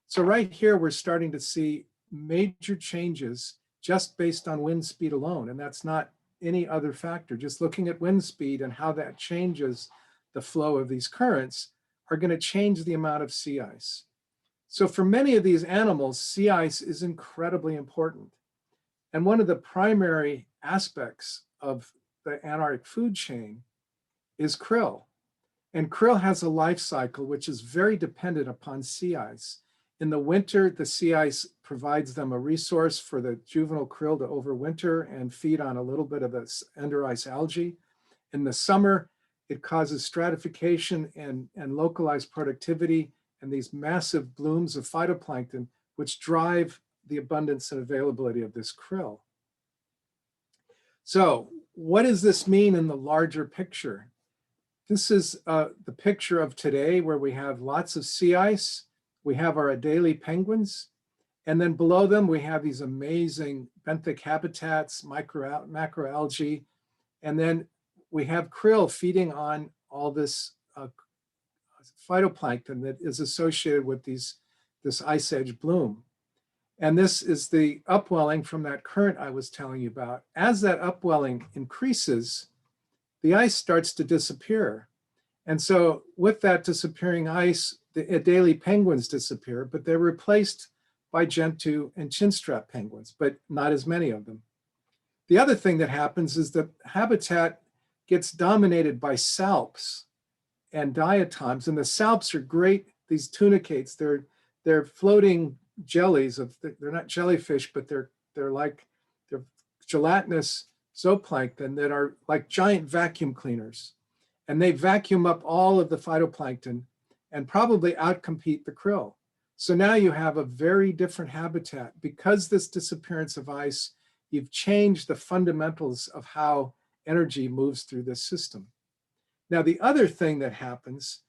So right here, we're starting to see major changes just based on wind speed alone. And that's not any other factor. Just looking at wind speed and how that changes the flow of these currents are going to change the amount of sea ice. So for many of these animals, sea ice is incredibly important. And one of the primary aspects of the Antarctic food chain is krill. And krill has a life cycle which is very dependent upon sea ice. In the winter, the sea ice provides them a resource for the juvenile krill to overwinter and feed on a little bit of the under ice algae. In the summer, it causes stratification and localized productivity and these massive blooms of phytoplankton, which drive the abundance and availability of this krill. So what does this mean in the larger picture? This is the picture of today where we have lots of sea ice. We have our Adélie penguins, and then below them we have these amazing benthic habitats, macroalgae, and then we have krill feeding on all this phytoplankton that is associated with this ice edge bloom. And this is the upwelling from that current I was telling you about. As that upwelling increases, the ice starts to disappear. And so with that disappearing ice, the Adélie penguins disappear, but they're replaced by gentoo and chinstrap penguins, but not as many of them. The other thing that happens is the habitat gets dominated by salps and diatoms, and the salps are great, these tunicates, they're floating jellies they're not jellyfish, but they're gelatinous zooplankton that are like giant vacuum cleaners. And they vacuum up all of the phytoplankton and probably outcompete the krill. So now you have a very different habitat. Because this disappearance of ice, you've changed the fundamentals of how energy moves through this system. Now, the other thing that happens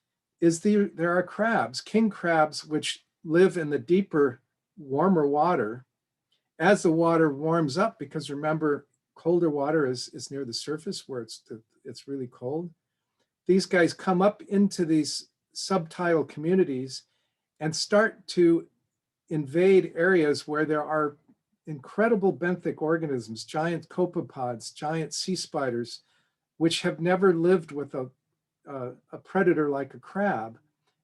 is there are crabs, king crabs, which live in the deeper, warmer water. As the water warms up, because remember, colder water is near the surface where it's really cold. These guys come up into these subtidal communities and start to invade areas where there are incredible benthic organisms, giant copepods, giant sea spiders, which have never lived with a predator like a crab.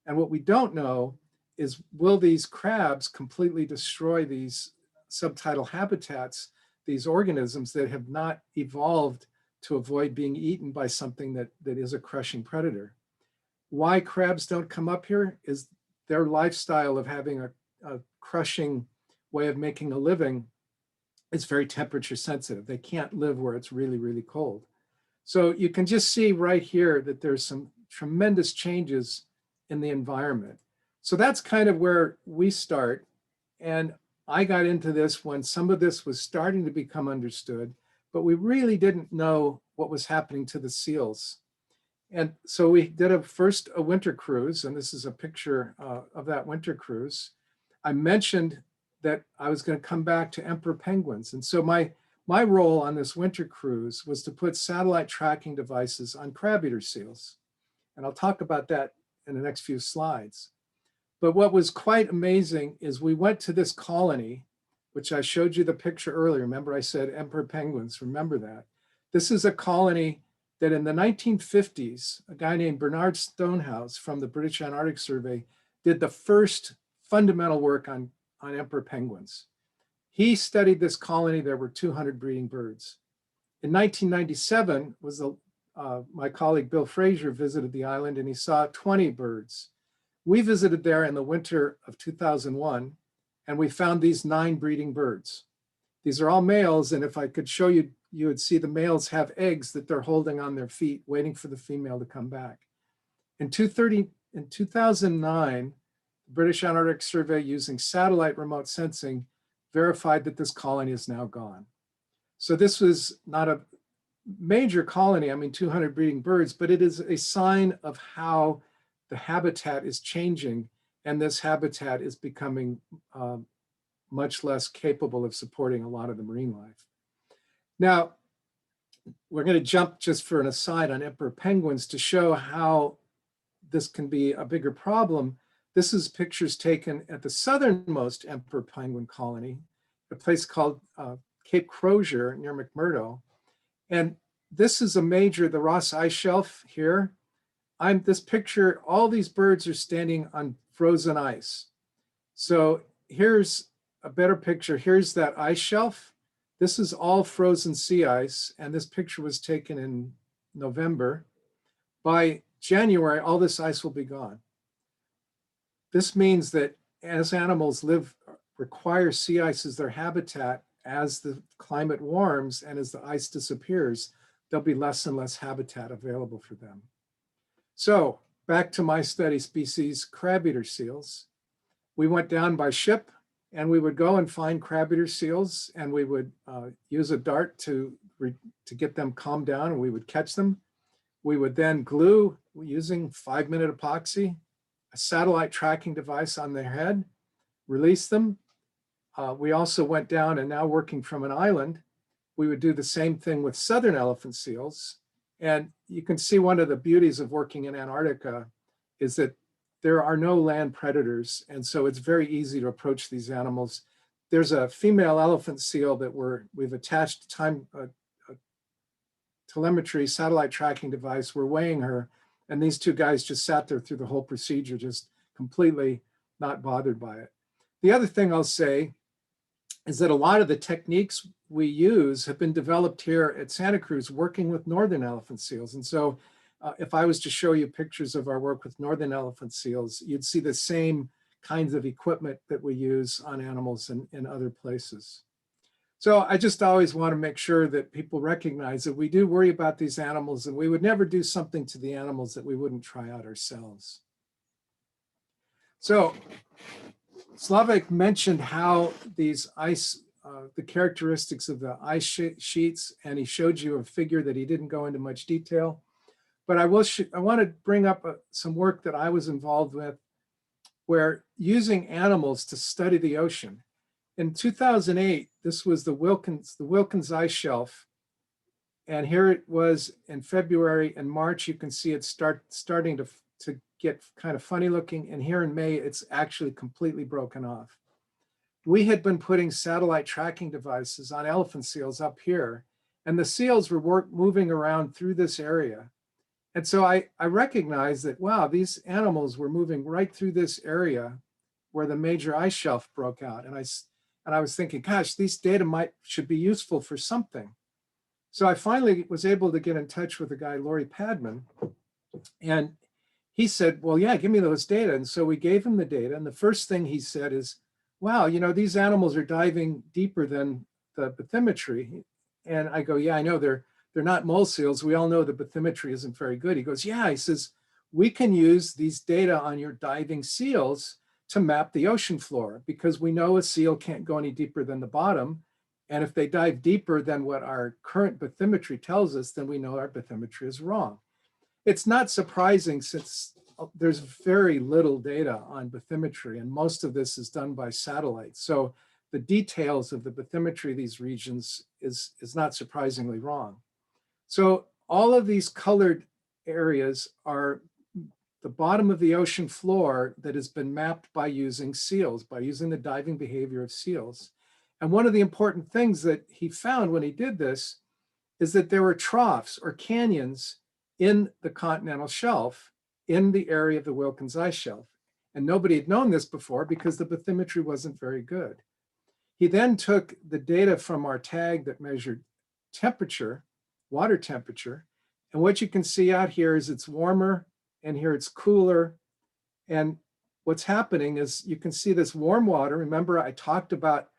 And what we don't know is, will these crabs completely destroy these subtidal habitats, these organisms that have not evolved to avoid being eaten by something that is a crushing predator? Why crabs don't come up here is their lifestyle of having crushing way of making a living is very temperature sensitive. They can't live where it's really, really cold. So you can just see right here that there's some tremendous changes in the environment. So that's kind of where we start. And I got into this when some of this was starting to become understood, but we really didn't know what was happening to the seals. And so we did first a winter cruise, and this is a picture of that winter cruise. I mentioned that I was going to come back to emperor penguins. And so my role on this winter cruise was to put satellite tracking devices on crabeater seals. And I'll talk about that in the next few slides. But what was quite amazing is we went to this colony, which I showed you the picture earlier. Remember I said emperor penguins, remember that. This is a colony that in the 1950s, a guy named Bernard Stonehouse from the British Antarctic Survey did the first fundamental work on emperor penguins. He studied this colony. There were 200 breeding birds. In 1997, my colleague Bill Fraser visited the island and he saw 20 birds. We visited there in the winter of 2001 and we found these 9 breeding birds. These are all males, and if I could show you, you would see the males have eggs that they're holding on their feet, waiting for the female to come back. In 2009, the British Antarctic Survey, using satellite remote sensing, verified that this colony is now gone. So this was not a major colony, I mean 200 breeding birds, but it is a sign of how the habitat is changing, and this habitat is becoming much less capable of supporting a lot of the marine life. Now, we're going to jump just for an aside on emperor penguins to show how this can be a bigger problem. This is pictures taken at the southernmost emperor penguin colony, a place called Cape Crozier near McMurdo. And this is the Ross Ice Shelf here. This picture, all these birds are standing on frozen ice. So here's a better picture. Here's that ice shelf. This is all frozen sea ice, and this picture was taken in November. By January, all this ice will be gone. This means that as animals require sea ice as their habitat, as the climate warms and as the ice disappears, there'll be less and less habitat available for them. So back to my study species, crabeater seals. We went down by ship and we would go and find crabeater seals, and we would use a dart to get them calmed down, and we would catch them. We would then glue, using 5-minute epoxy, a satellite tracking device on their head, release them. We also went down, and now working from an island, we would do the same thing with southern elephant seals. And you can see one of the beauties of working in Antarctica is that there are no land predators. And so it's very easy to approach these animals. There's a female elephant seal that we've attached telemetry satellite tracking device. We're weighing her. And these two guys just sat there through the whole procedure, just completely not bothered by it. The other thing I'll say is that a lot of the techniques we use have been developed here at Santa Cruz working with northern elephant seals. And so if I was to show you pictures of our work with northern elephant seals, you'd see the same kinds of equipment that we use on animals in other places. So I just always want to make sure that people recognize that we do worry about these animals, and we would never do something to the animals that we wouldn't try out ourselves. So Slawek mentioned how these the characteristics of the ice sheets, and he showed you a figure that he didn't go into much detail. But I want to bring up some work that I was involved with, where using animals to study the ocean. In 2008, this was the Wilkins Ice Shelf. And here it was in February and March. You can see it starting to get kind of funny looking. And here in May, it's actually completely broken off. We had been putting satellite tracking devices on elephant seals up here, and the seals were moving around through this area. And so I recognized that, wow, these animals were moving right through this area where the major ice shelf broke out. And I was thinking, gosh, these data should be useful for something. So I finally was able to get in touch with a guy, Laurie Padman, and he said, well, yeah, give me those data. And so we gave him the data. And the first thing he said is, wow, you know, these animals are diving deeper than the bathymetry. And I go, yeah, I know they're not mole seals. We all know the bathymetry isn't very good. He goes, yeah, he says, we can use these data on your diving seals to map the ocean floor, because we know a seal can't go any deeper than the bottom. And if they dive deeper than what our current bathymetry tells us, then we know our bathymetry is wrong. It's not surprising, since there's very little data on bathymetry, and most of this is done by satellite. So the details of the bathymetry of these regions is not surprisingly wrong. So all of these colored areas are the bottom of the ocean floor that has been mapped by using seals, by using the diving behavior of seals. And one of the important things that he found when he did this is that there were troughs or canyons in the continental shelf in the area of the Wilkins ice shelf. And nobody had known this before because the bathymetry wasn't very good. He then took the data from our tag that measured temperature, water temperature, and what you can see out here is it's warmer, and here it's cooler. And what's happening is you can see this warm water. Remember, I talked about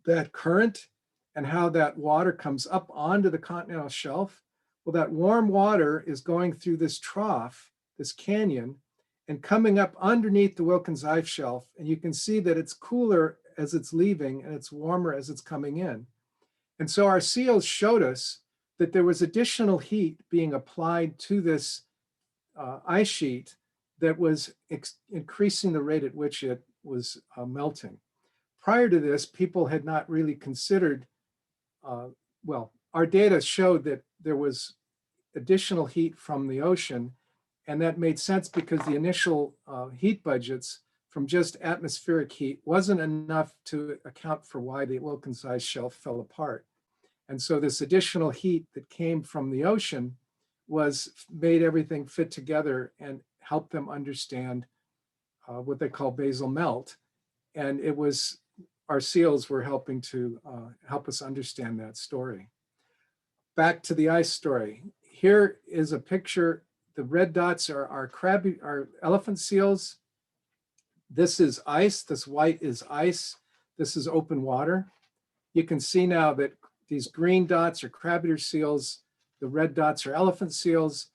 that current and how that water comes up onto the continental shelf. Well, that warm water is going through this trough, this canyon, and coming up underneath the Wilkins ice shelf. And you can see that it's cooler as it's leaving and it's warmer as it's coming in. And so our seals showed us that there was additional heat being applied to this ice sheet that was increasing the rate at which it was melting. Prior to this, people had not really considered, well, our data showed that there was additional heat from the ocean, and that made sense because the initial heat budgets from just atmospheric heat wasn't enough to account for why the Wilkins ice shelf fell apart. And so this additional heat that came from the ocean made everything fit together and helped them understand what they call basal melt. And it was, our seals were helping to help us understand that story. Back to the ice story. Here is a picture. The red dots are our elephant seals. This is ice. This white is ice. This is open water. You can see now that these green dots are crabeater seals. The red dots are elephant seals.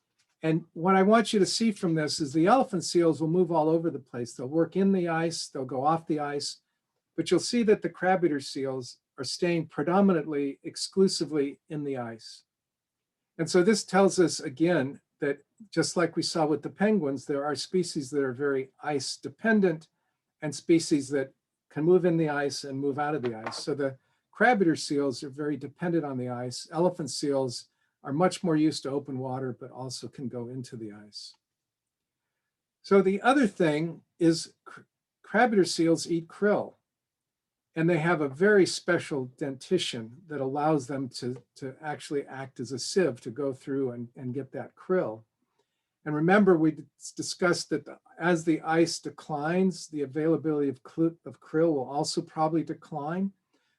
And what I want you to see from this is the elephant seals will move all over the place. They'll work in the ice, they'll go off the ice, but you'll see that the crabeater seals are staying predominantly, exclusively in the ice. And so this tells us again that just like we saw with the penguins, there are species that are very ice dependent and species that can move in the ice and move out of the ice. So the crabeater seals are very dependent on the ice. Elephant seals are much more used to open water, but also can go into the ice. So the other thing is crabeater seals eat krill, and they have a very special dentition that allows them to actually act as a sieve to go through and get that krill. And remember, we discussed that as the ice declines, the availability of krill will also probably decline.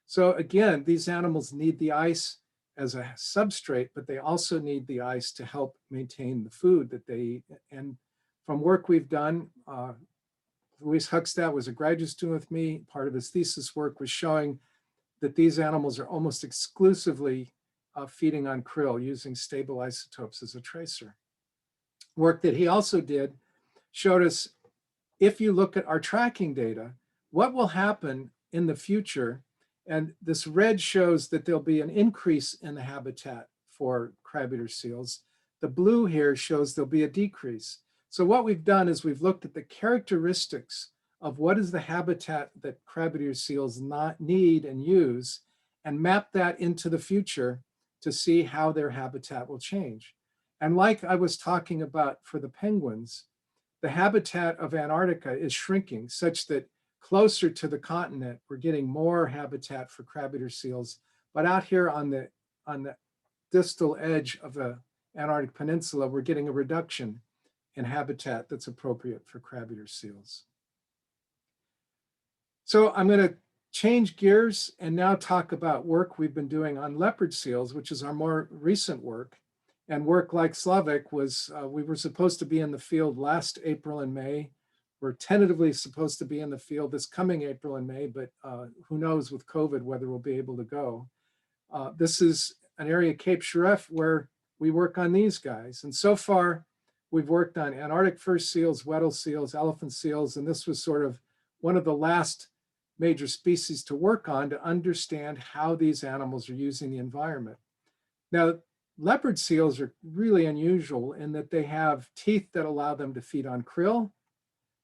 So again, these animals need the ice as a substrate, but they also need the ice to help maintain the food that they eat. And from work we've done, Louis Huckstadt was a graduate student with me. Part of his thesis work was showing that these animals are almost exclusively feeding on krill using stable isotopes as a tracer. Work that he also did showed us, if you look at our tracking data, what will happen in the future. And this red shows that there'll be an increase in the habitat for crabeater seals. The blue here shows there'll be a decrease. So what we've done is we've looked at the characteristics of what is the habitat that crabeater seals need and use, and mapped that into the future to see how their habitat will change. And like I was talking about for the penguins, the habitat of Antarctica is shrinking such that closer to the continent, we're getting more habitat for crabeater seals. But out here on the distal edge of the Antarctic Peninsula, we're getting a reduction in habitat that's appropriate for crabeater seals. So I'm going to change gears and now talk about work we've been doing on leopard seals, which is our more recent work. And work like Slawek was, we were supposed to be in the field last April and May. We're tentatively supposed to be in the field this coming April and May, but who knows with COVID whether we'll be able to go. This is an area, Cape Shiref, where we work on these guys. And so far, we've worked on Antarctic fur seals, Weddell seals, elephant seals, and this was sort of one of the last major species to work on to understand how these animals are using the environment. Now, leopard seals are really unusual in that they have teeth that allow them to feed on krill.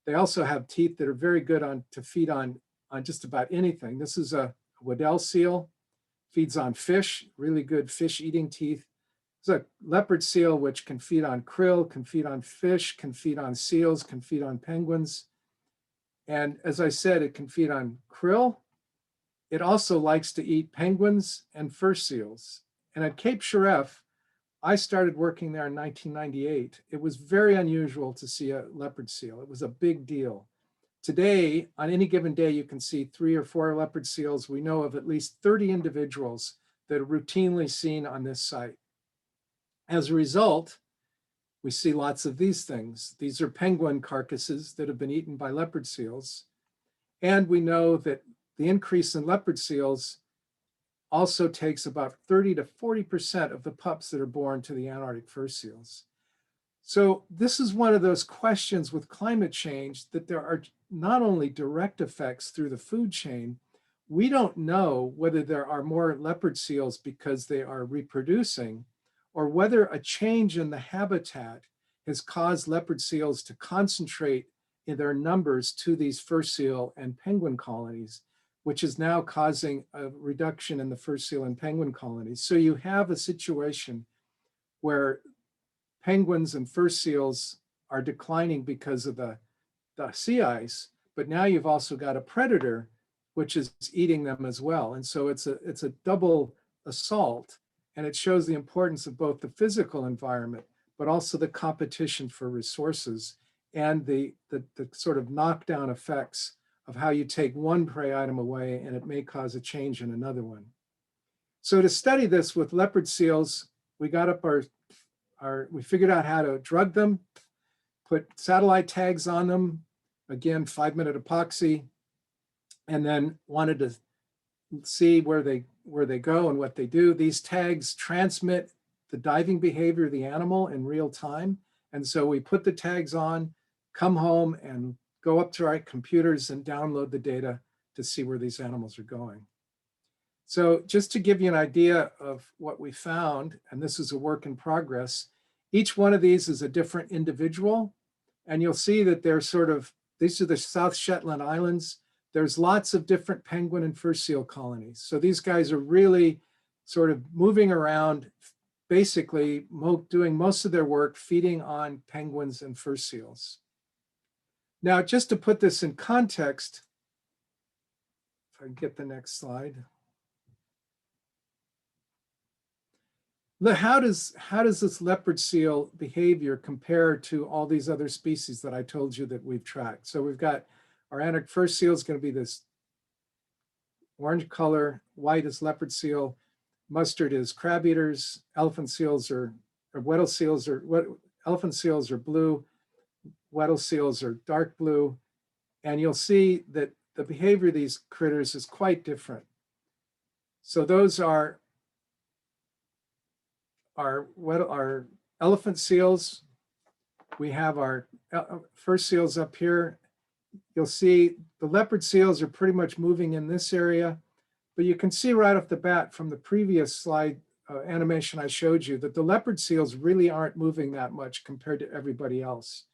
They also have teeth that are very good to feed on just about anything. This is a Weddell seal, feeds on fish, really good fish eating teeth. There's a leopard seal which can feed on krill, can feed on fish, can feed on seals, can feed on penguins. And as I said, it can feed on krill. It also likes to eat penguins and fur seals. And at Cape Shiref, I started working there in 1998. It was very unusual to see a leopard seal. It was a big deal. Today, on any given day, you can see 3 or 4 leopard seals. We know of at least 30 individuals that are routinely seen on this site. As a result, we see lots of these things. These are penguin carcasses that have been eaten by leopard seals. And we know that the increase in leopard seals also takes about 30 to 40% of the pups that are born to the Antarctic fur seals. So this is one of those questions with climate change that there are not only direct effects through the food chain, we don't know whether there are more leopard seals because they are reproducing, or whether a change in the habitat has caused leopard seals to concentrate in their numbers to these fur seal and penguin colonies, which is now causing a reduction in the fur seal and penguin colonies. So you have a situation where penguins and fur seals are declining because of the sea ice, but now you've also got a predator which is eating them as well. And so it's a double assault, and it shows the importance of both the physical environment, but also the competition for resources and the sort of knockdown effects of how you take one prey item away and it may cause a change in another one. So to study this with leopard seals, we got up we figured out how to drug them, put satellite tags on them, again, 5-minute epoxy, and then wanted to see where they go and what they do. These tags transmit the diving behavior of the animal in real time. And so we put the tags on, come home and go up to our computers and download the data to see where these animals are going. So just to give you an idea of what we found, and this is a work in progress, each one of these is a different individual. And you'll see that they're these are the South Shetland Islands. There's lots of different penguin and fur seal colonies. So these guys are really sort of moving around, basically doing most of their work feeding on penguins and fur seals. Now, just to put this in context, if I can get the next slide. How does this leopard seal behavior compare to all these other species that I told you that we've tracked? So we've got our Antarctic fur seal is going to be this orange color, white is leopard seal, mustard is crabeaters, elephant seals or Weddell seals elephant seals are blue, Weddell seals are dark blue, and you'll see that the behavior of these critters is quite different. So those are our elephant seals. We have our fur seals up here. You'll see the leopard seals are pretty much moving in this area, but you can see right off the bat from the previous slide animation I showed you that the leopard seals really aren't moving that much compared to everybody else.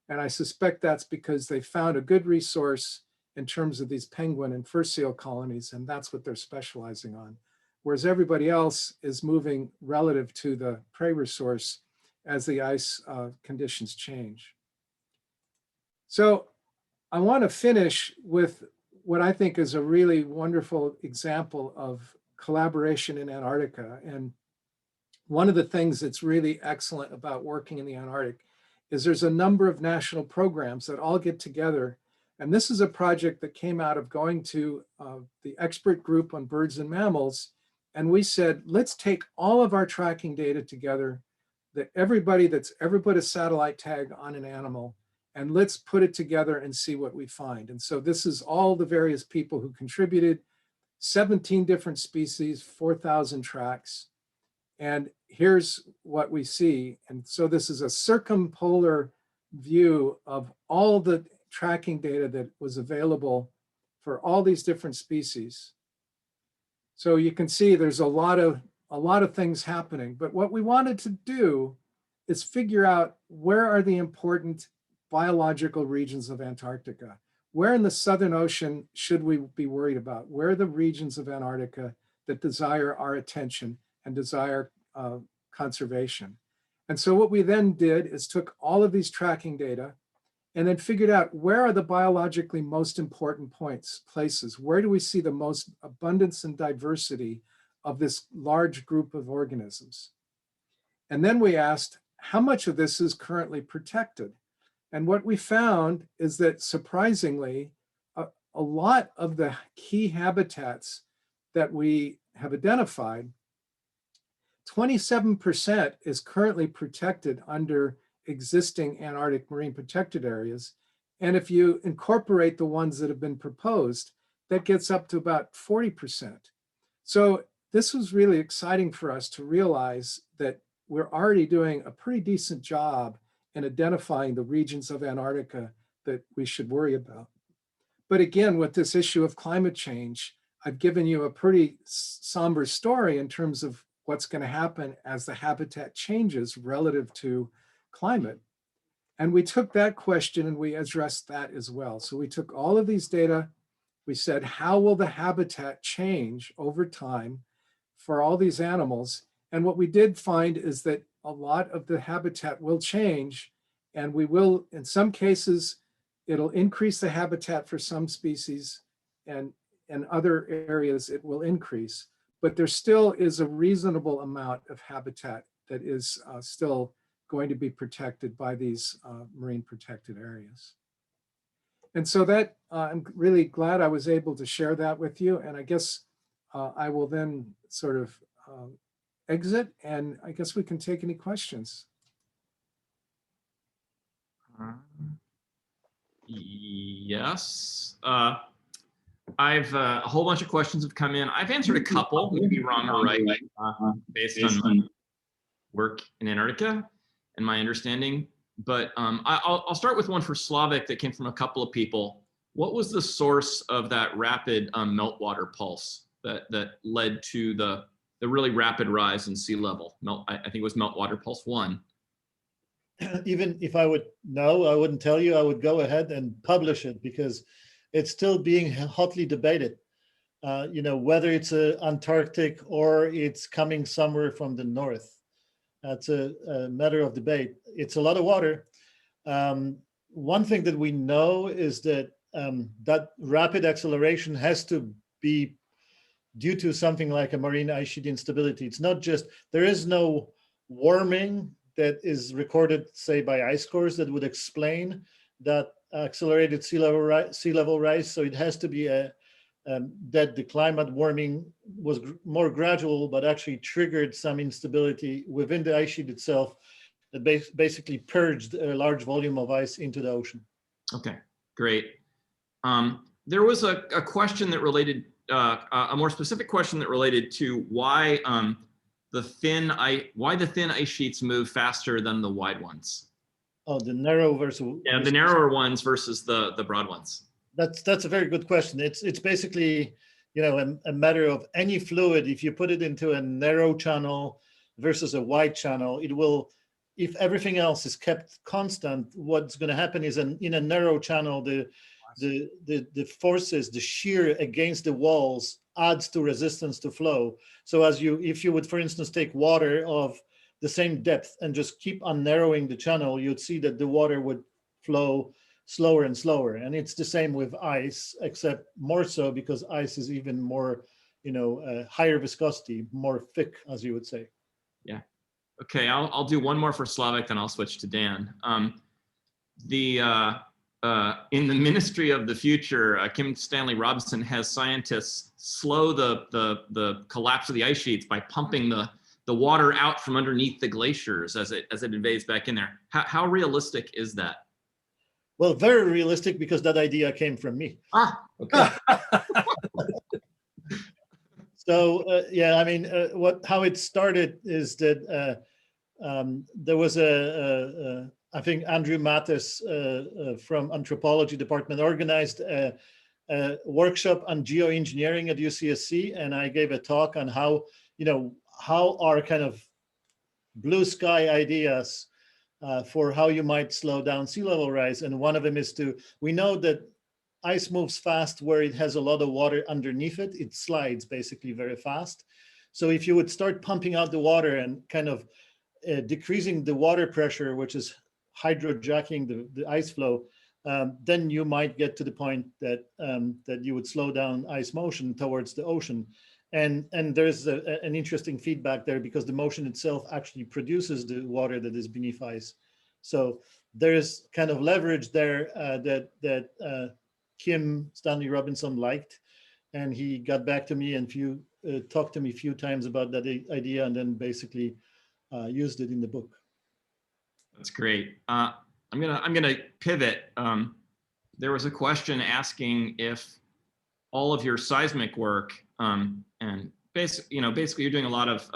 And I suspect that's because they found a good resource in terms of these penguin and fur seal colonies, and that's what they're specializing on. Whereas everybody else is moving relative to the prey resource as the ice conditions change. So I want to finish with what I think is a really wonderful example of collaboration in Antarctica. And one of the things that's really excellent about working in the Antarctic is there's a number of national programs that all get together. And this is a project that came out of going to the expert group on birds and mammals. And we said, let's take all of our tracking data together, that everybody that's ever put a satellite tag on an animal, and let's put it together and see what we find. And so this is all the various people who contributed, 17 different species, 4,000 tracks. And here's what we see. And so this is a circumpolar view of all the tracking data that was available for all these different species. So you can see there's a lot of things happening. But what we wanted to do is figure out where are the important biological regions of Antarctica? Where in the Southern Ocean should we be worried about? Where are the regions of Antarctica that desire our attention and desire conservation? And so what we then did is took all of these tracking data and then figured out where are the biologically most important places? Where do we see the most abundance and diversity of this large group of organisms? And then we asked, how much of this is currently protected? And what we found is that surprisingly, a lot of the key habitats that we have identified, 27% is currently protected under existing Antarctic marine protected areas. And if you incorporate the ones that have been proposed, that gets up to about 40%. So this was really exciting for us to realize that we're already doing a pretty decent job in identifying the regions of Antarctica that we should worry about. But again, with this issue of climate change, I've given you a pretty somber story in terms of what's going to happen as the habitat changes relative to climate. And we took that question and we addressed that as well. So we took all of these data, we said, how will the habitat change over time for all these animals? And what we did find is that a lot of the habitat will change, and we will, in some cases, it'll increase the habitat for some species, and in other areas it will increase. But there still is a reasonable amount of habitat that is still going to be protected by these marine protected areas. And so that I'm really glad I was able to share that with you. And I guess I will then sort of exit, and I guess we can take any questions. Yes. I've a whole bunch of questions have come in. I've answered a couple, maybe wrong or right, based on my work in Antarctica and my understanding. But I'll start with one for Slawek that came from a couple of people. What was the source of that rapid meltwater pulse that led to the really rapid rise in sea level? I think it was meltwater pulse 1. Even if I would know, I wouldn't tell you. I would go ahead and publish it because it's still being hotly debated. You know, whether it's Antarctic or it's coming somewhere from the north. That's a matter of debate. It's a lot of water. One thing that we know is that that rapid acceleration has to be due to something like a marine ice sheet instability. It's not just, there is no warming that is recorded, say, by ice cores that would explain that accelerated sea level rise. So it has to be that the climate warming was more gradual, but actually triggered some instability within the ice sheet itself that basically purged a large volume of ice into the ocean. Okay, great. There was a question that related, a more specific question that related to why the thin ice sheets move faster than the wide ones. Oh, the narrow versus... Yeah, the narrower ones versus the broad ones. That's a very good question. It's basically, you know, a matter of any fluid. If you put it into a narrow channel versus a wide channel, it will, if everything else is kept constant, what's going to happen is in a narrow channel, the forces, the shear against the walls adds to resistance to flow. So if you would, for instance, take water of the same depth and just keep on narrowing the channel, you'd see that the water would flow slower and slower. And it's the same with ice, except more so because ice is even more, you know, higher viscosity, more thick, as you would say. Yeah. Okay, I'll do one more for Slawek, then I'll switch to Dan. In the Ministry of the Future, Kim Stanley Robinson has scientists slow the collapse of the ice sheets by pumping the water out from underneath the glaciers as it invades back in there. How realistic is that? Well, very realistic because that idea came from me. Ah, okay. So yeah, I mean, how it started is that there was I think Andrew Mathis from anthropology department organized a workshop on geoengineering at UCSC, and I gave a talk on how, how our kind of blue sky ideas for how you might slow down sea level rise. And one of them is we know that ice moves fast where it has a lot of water underneath it. It slides basically very fast. So if you would start pumping out the water and kind of decreasing the water pressure, which is hydrojacking the ice flow, then you might get to the point that that you would slow down ice motion towards the ocean. And there's an interesting feedback there because the motion itself actually produces the water that is beneath ice. So there's kind of leverage there that Kim Stanley Robinson liked, and he got back to me and talked to me a few times about that idea, and then basically used it in the book. That's great. I'm gonna pivot. There was a question asking if all of your seismic work and basically you're doing a lot of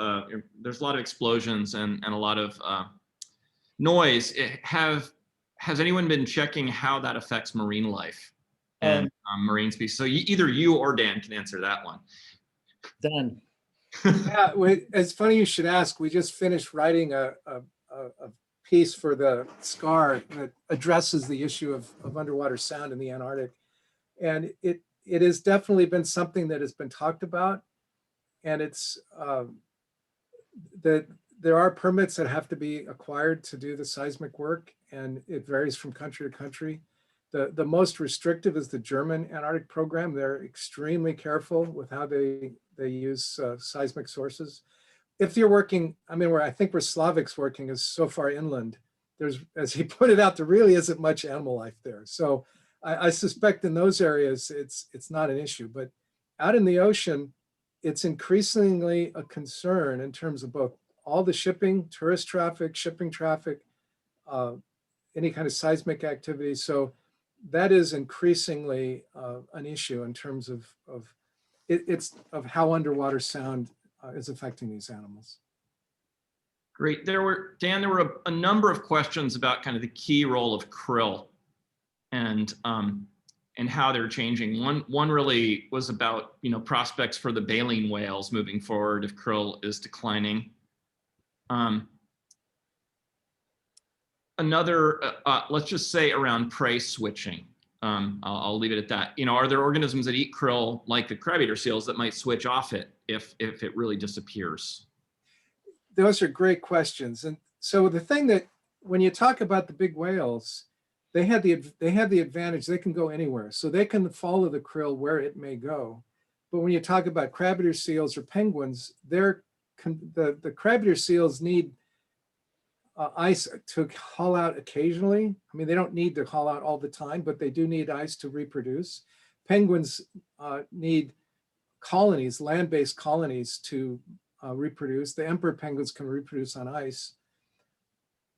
there's a lot of explosions and a lot of noise. Has anyone been checking how that affects marine life and marine species? So either you or Dan can answer that one. Dan. Yeah, it's funny you should ask. We just finished writing a piece for the SCAR that addresses the issue of underwater sound in the Antarctic. And it has definitely been something that has been talked about. And it's that there are permits that have to be acquired to do the seismic work, and it varies from country to country. The most restrictive is the German Antarctic program. They're extremely careful with how they use seismic sources. If you're working, I mean, where Slawek's working is so far inland, there's, as he pointed out, there really isn't much animal life there. So I suspect in those areas, it's not an issue, but out in the ocean, it's increasingly a concern in terms of both all the shipping, tourist traffic, shipping traffic, any kind of seismic activity. So that is increasingly an issue in terms of how underwater sound is affecting these animals. Great. Dan, there were a number of questions about kind of the key role of krill and how they're changing. One really was about prospects for the baleen whales moving forward if krill is declining. Another, let's just say around prey switching. I'll leave it at that. Are there organisms that eat krill like the crabeater seals that might switch off it if it really disappears? Those are great questions. And so the thing that when you talk about the big whales, they have the advantage, they can go anywhere. So they can follow the krill where it may go. But when you talk about crabeater seals or penguins, the crabeater seals need ice to haul out occasionally. I mean, they don't need to haul out all the time, but they do need ice to reproduce. Penguins need colonies, land-based colonies to reproduce. The emperor penguins can reproduce on ice.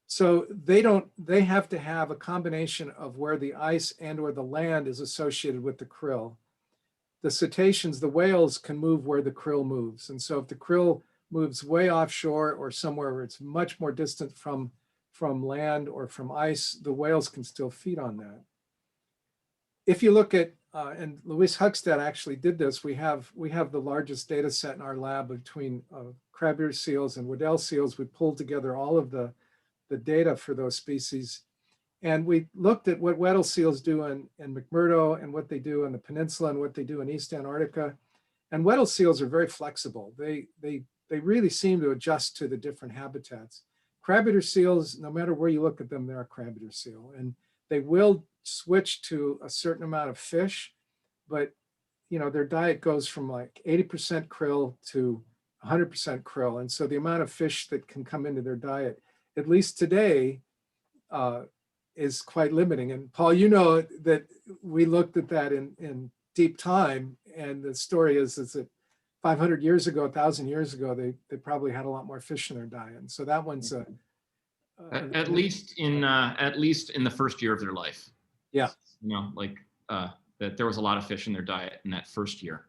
So they have to have a combination of where the ice and or the land is associated with the krill. The cetaceans, the whales can move where the krill moves. And so if the krill moves way offshore or somewhere where it's much more distant from land or from ice, the whales can still feed on that. If you look at, and Louise Huckstedt actually did this, we have the largest data set in our lab between crabeater seals and Weddell seals. We pulled together all of the data for those species. And we looked at what Weddell seals do in McMurdo and what they do in the peninsula and what they do in East Antarctica. And Weddell seals are very flexible. They really seem to adjust to the different habitats. Crabeater seals, no matter where you look at them, they're a crabeater seal. And they will switch to a certain amount of fish, but their diet goes from like 80% krill to 100% krill. And so the amount of fish that can come into their diet, at least today, is quite limiting. And Paul, that we looked at that in deep time. And the story is that 500 years ago, 1,000 years ago, they probably had a lot more fish in their diet. And so that one's at least in the first year of their life. Yeah. You know, like that there was a lot of fish in their diet in that first year.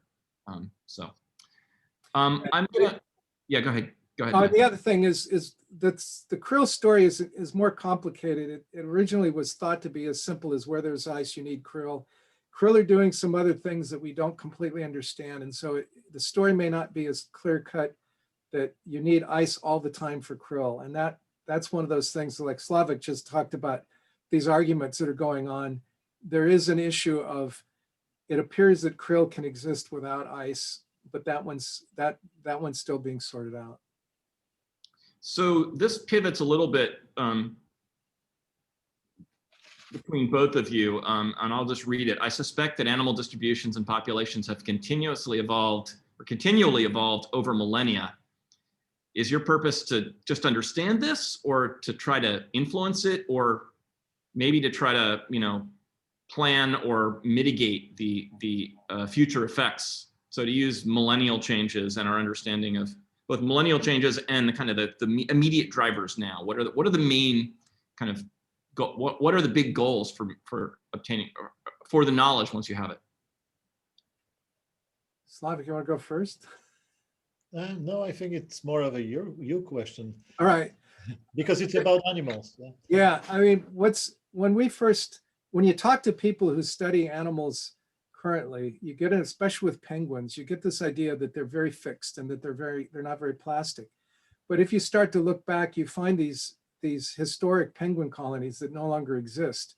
I'm gonna, yeah, go ahead. Go ahead. Dan. The other thing is that's the krill story is more complicated. It originally was thought to be as simple as where there's ice, you need krill. Krill are doing some other things that we don't completely understand. And so the story may not be as clear cut that you need ice all the time for krill. And that's one of those things like Slawek just talked about, these arguments that are going on. There is an issue of, it appears that krill can exist without ice, but that one's still being sorted out. So this pivots a little bit between both of you, and I'll just read it. I suspect that animal distributions and populations have continuously evolved or continually evolved over millennia. Is your purpose to just understand this, or to try to influence it, or maybe to try to, you know, plan or mitigate the future effects? So to use millennial changes and our understanding of both millennial changes and the kind of the immediate drivers now. What are the main kind of what are the big goals for obtaining for the knowledge once you have it? Slawek, you want to go first? No, I think it's more of a you question. All right. Because it's about animals. Yeah, I mean, when you talk to people who study animals currently, you get it, especially with penguins, you get this idea that they're very fixed and that they're not very plastic. But if you start to look back, you find these historic penguin colonies that no longer exist.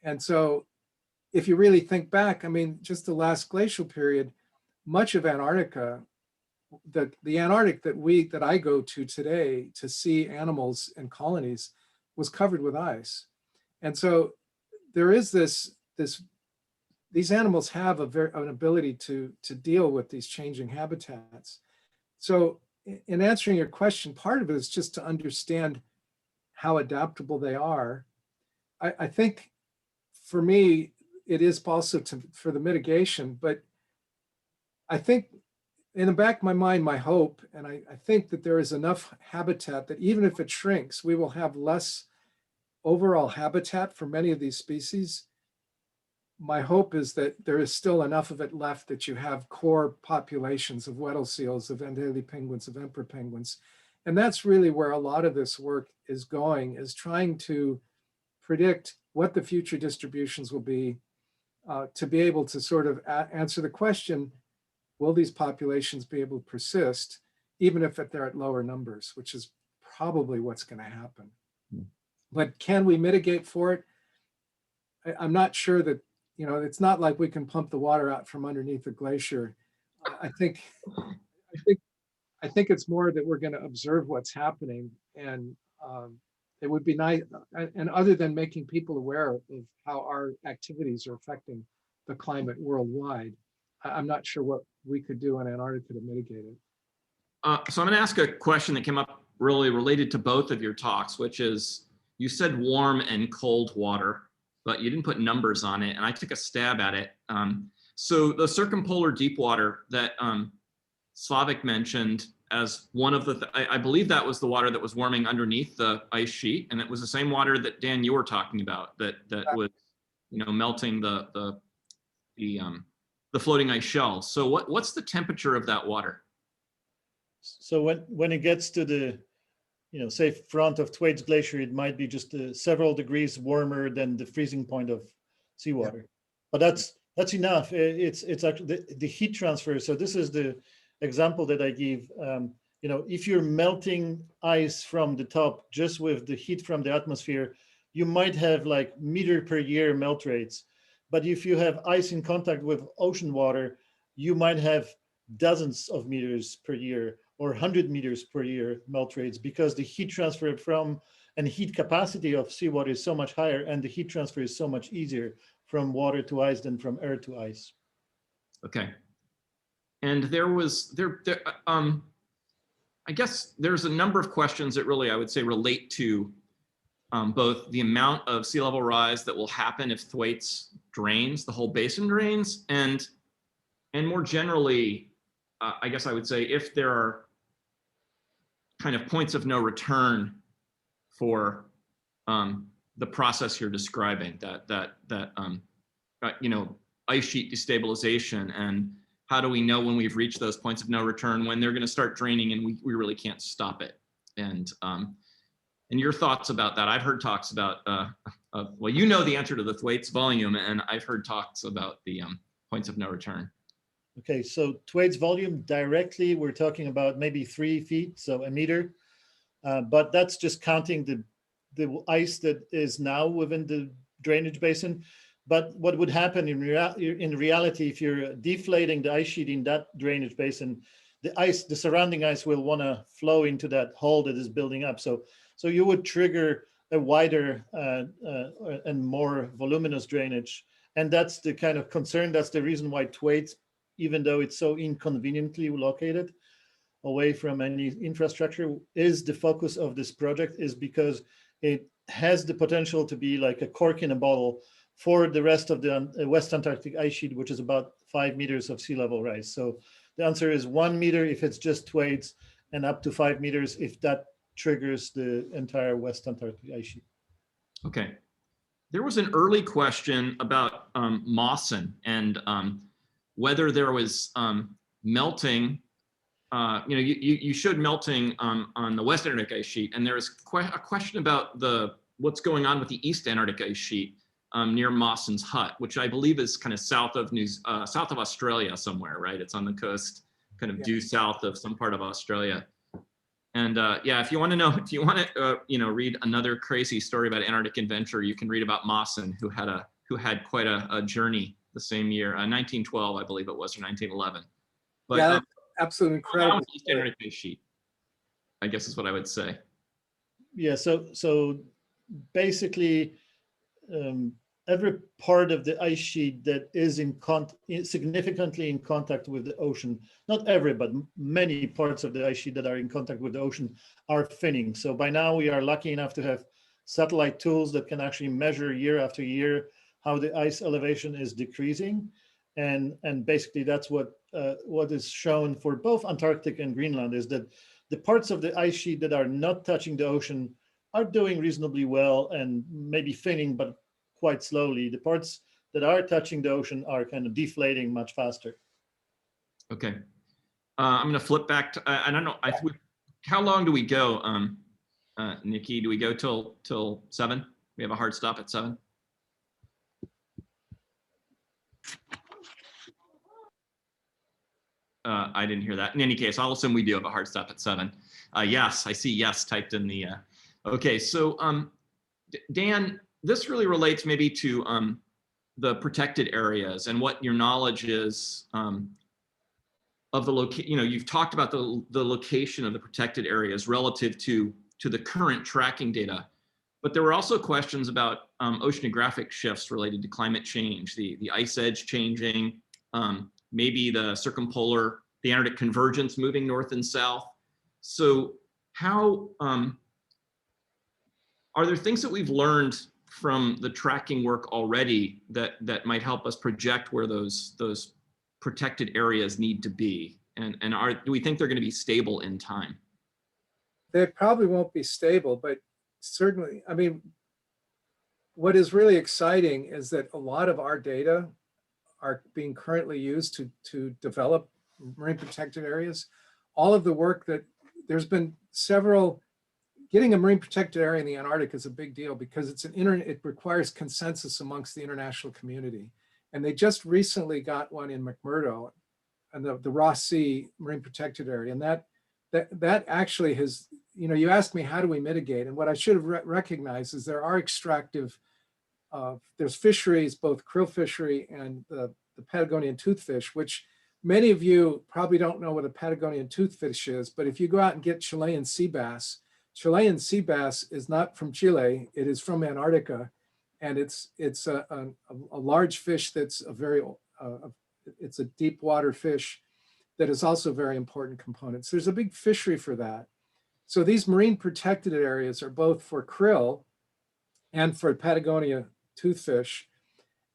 And so if you really think back, I mean, just the last glacial period, much of Antarctica, the Antarctic that I go to today to see animals and colonies was covered with ice. And so there is these animals have an ability to deal with these changing habitats. So in answering your question, part of it is just to understand how adaptable they are. I think for me, it is also for the mitigation, but I think in the back of my mind, my hope, and I think that there is enough habitat that even if it shrinks, we will have less overall habitat for many of these species. My hope is that there is still enough of it left that you have core populations of Weddell seals, of Adélie penguins, of emperor penguins. And that's really where a lot of this work is going, is trying to predict what the future distributions will be, to be able to sort of answer the question, will these populations be able to persist, even if they're at lower numbers, which is probably what's going to happen. But can we mitigate for it? I'm not sure that, you know, it's not like we can pump the water out from underneath the glacier. I think it's more that we're going to observe what's happening, and it would be nice. And other than making people aware of how our activities are affecting the climate worldwide, I'm not sure what we could do in Antarctica to mitigate it. So I'm going to ask a question that came up really related to both of your talks, which is, you said warm and cold water, but you didn't put numbers on it, and I took a stab at it. So the circumpolar deep water that Slawek mentioned as one of the, I believe that was the water that was warming underneath the ice sheet, and it was the same water that Dan, you were talking about, that was, you know, melting the floating ice shells. So what's the temperature of that water? So when it gets to the, you know, say front of Thwaites Glacier, it might be just several degrees warmer than the freezing point of seawater. Yeah. But that's enough. It's actually the heat transfer. So this is the example that I give. You know, if you're melting ice from the top just with the heat from the atmosphere, you might have like meter per year melt rates. But if you have ice in contact with ocean water, you might have dozens of meters per year or 100 meters per year melt rates, because the heat transfer from and heat capacity of seawater is so much higher, and the heat transfer is so much easier from water to ice than from air to ice. Okay. And I guess there's a number of questions that really, I would say, relate to both the amount of sea level rise that will happen if Thwaites drains, the whole basin drains, and more generally, I guess I would say, if there are kind of points of no return for the process you're describing, you know, ice sheet destabilization, and how do we know when we've reached those points of no return, when they're going to start draining and we really can't stop it. And your thoughts about that? I've heard talks about, well, you know the answer to the Thwaites volume, and I've heard talks about the points of no return. Okay, so Thwaites volume directly, we're talking about maybe 3 feet, so a meter. But that's just counting the ice that is now within the drainage basin. But what would happen in reality, if you're deflating the ice sheet in that drainage basin, the surrounding ice will want to flow into that hole that is building up. So you would trigger a wider and more voluminous drainage. And that's the kind of concern. That's the reason why Thwaites, even though it's so inconveniently located away from any infrastructure, is the focus of this project, is because it has the potential to be like a cork in a bottle for the rest of the West Antarctic ice sheet, which is about 5 meters of sea level rise. So the answer is 1 meter if it's just Thwaites, and up to 5 meters if that triggers the entire West Antarctic ice sheet. Okay. There was an early question about Mawson and whether there was melting. You know, you showed melting on the West Antarctic ice sheet, and there is a question about what's going on with the East Antarctic ice sheet near Mawson's Hut, which I believe is kind of south of Australia somewhere, right? It's on the coast, kind of due south of some part of Australia. And yeah, if you want to you know, read another crazy story about Antarctic adventure, you can read about Mawson, who had quite a journey the same year, 1912, I believe it was, or 1911. But yeah, absolutely incredible. East Antarctic ice sheet, I guess is what I would say. Yeah, so basically, every part of the ice sheet that is significantly in contact with the ocean, not every, but many parts of the ice sheet that are in contact with the ocean are thinning. So by now we are lucky enough to have satellite tools that can actually measure year after year how the ice elevation is decreasing. And basically that's what is shown for both Antarctic and Greenland, is that the parts of the ice sheet that are not touching the ocean are doing reasonably well and maybe thinning, but quite slowly. The parts that are touching the ocean are kind of deflating much faster. Okay. I'm going to flip back to, I don't know, how long do we go, Nikki? Do we go till 7? We have a hard stop at 7? I didn't hear that. In any case, I'll assume we do have a hard stop at 7. Yes, I see yes typed in the, okay. So Dan, this really relates maybe to the protected areas and what your knowledge is of the location. You know, you've talked about the location of the protected areas relative to the current tracking data, but there were also questions about oceanographic shifts related to climate change, the ice edge changing, maybe the circumpolar, the Antarctic convergence moving north and south. So how, are there things that we've learned from the tracking work already that might help us project where those protected areas need to be? And do we think they're going to be stable in time? They probably won't be stable, but certainly, I mean, what is really exciting is that a lot of our data are being currently used to develop marine protected areas. All of the work that there's been getting a marine protected area in the Antarctic is a big deal because it requires consensus amongst the international community. And they just recently got one in McMurdo, and the Ross Sea marine protected area. And that actually has, you know, you asked me, how do we mitigate? And what I should have recognized is there are extractive, there's fisheries, both krill fishery and the Patagonian toothfish, which many of you probably don't know what a Patagonian toothfish is, but if you go out and get Chilean sea bass is not from Chile, it is from Antarctica. And it's a large fish that's it's a deep water fish that is also a very important component. So there's a big fishery for that. So these marine protected areas are both for krill and for Patagonia toothfish.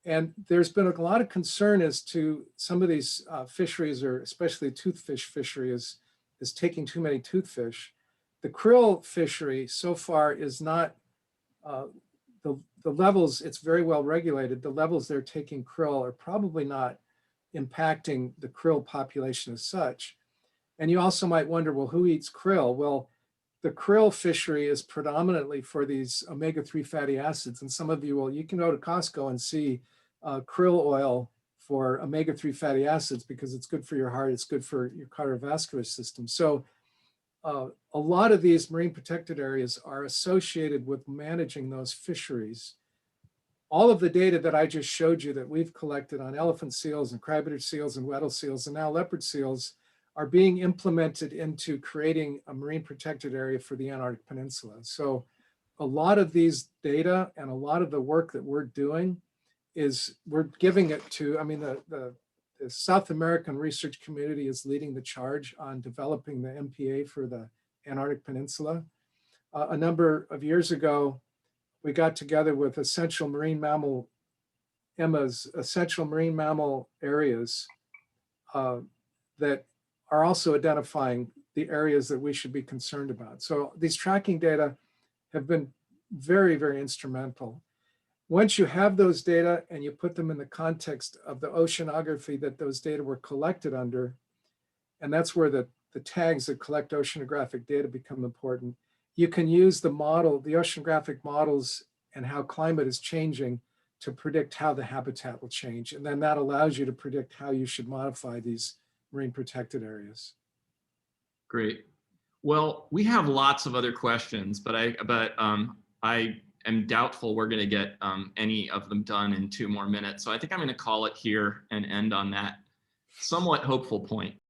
And there's been a lot of concern as to some of these fisheries, or especially toothfish fishery, is taking too many toothfish. The krill fishery so far is not the levels, it's very well regulated. The levels they're taking krill are probably not impacting the krill population as such. And you also might wonder, well, who eats krill? Well, the krill fishery is predominantly for these omega-3 fatty acids. And some of you will, you can go to Costco and see krill oil for omega-3 fatty acids because it's good for your heart, it's good for your cardiovascular system. So a lot of these marine protected areas are associated with managing those fisheries. All of the data that I just showed you that we've collected on elephant seals and crabeater seals and Weddell seals and now leopard seals are being implemented into creating a marine protected area for the Antarctic Peninsula. So a lot of these data and a lot of the work that we're doing is we're giving it to, I mean, the South American research community is leading the charge on developing the MPA for the Antarctic Peninsula. A number of years ago, we got together with essential marine mammal, EMA's essential marine mammal areas that are also identifying the areas that we should be concerned about. So these tracking data have been very, very instrumental. Once you have those data and you put them in the context of the oceanography that those data were collected under, and that's where the tags that collect oceanographic data become important, you can use the model, the oceanographic models and how climate is changing to predict how the habitat will change. And then that allows you to predict how you should modify these marine protected areas. Great. Well, we have lots of other questions, but I am doubtful we're going to get any of them done in 2 more minutes. So I think I'm going to call it here and end on that somewhat hopeful point.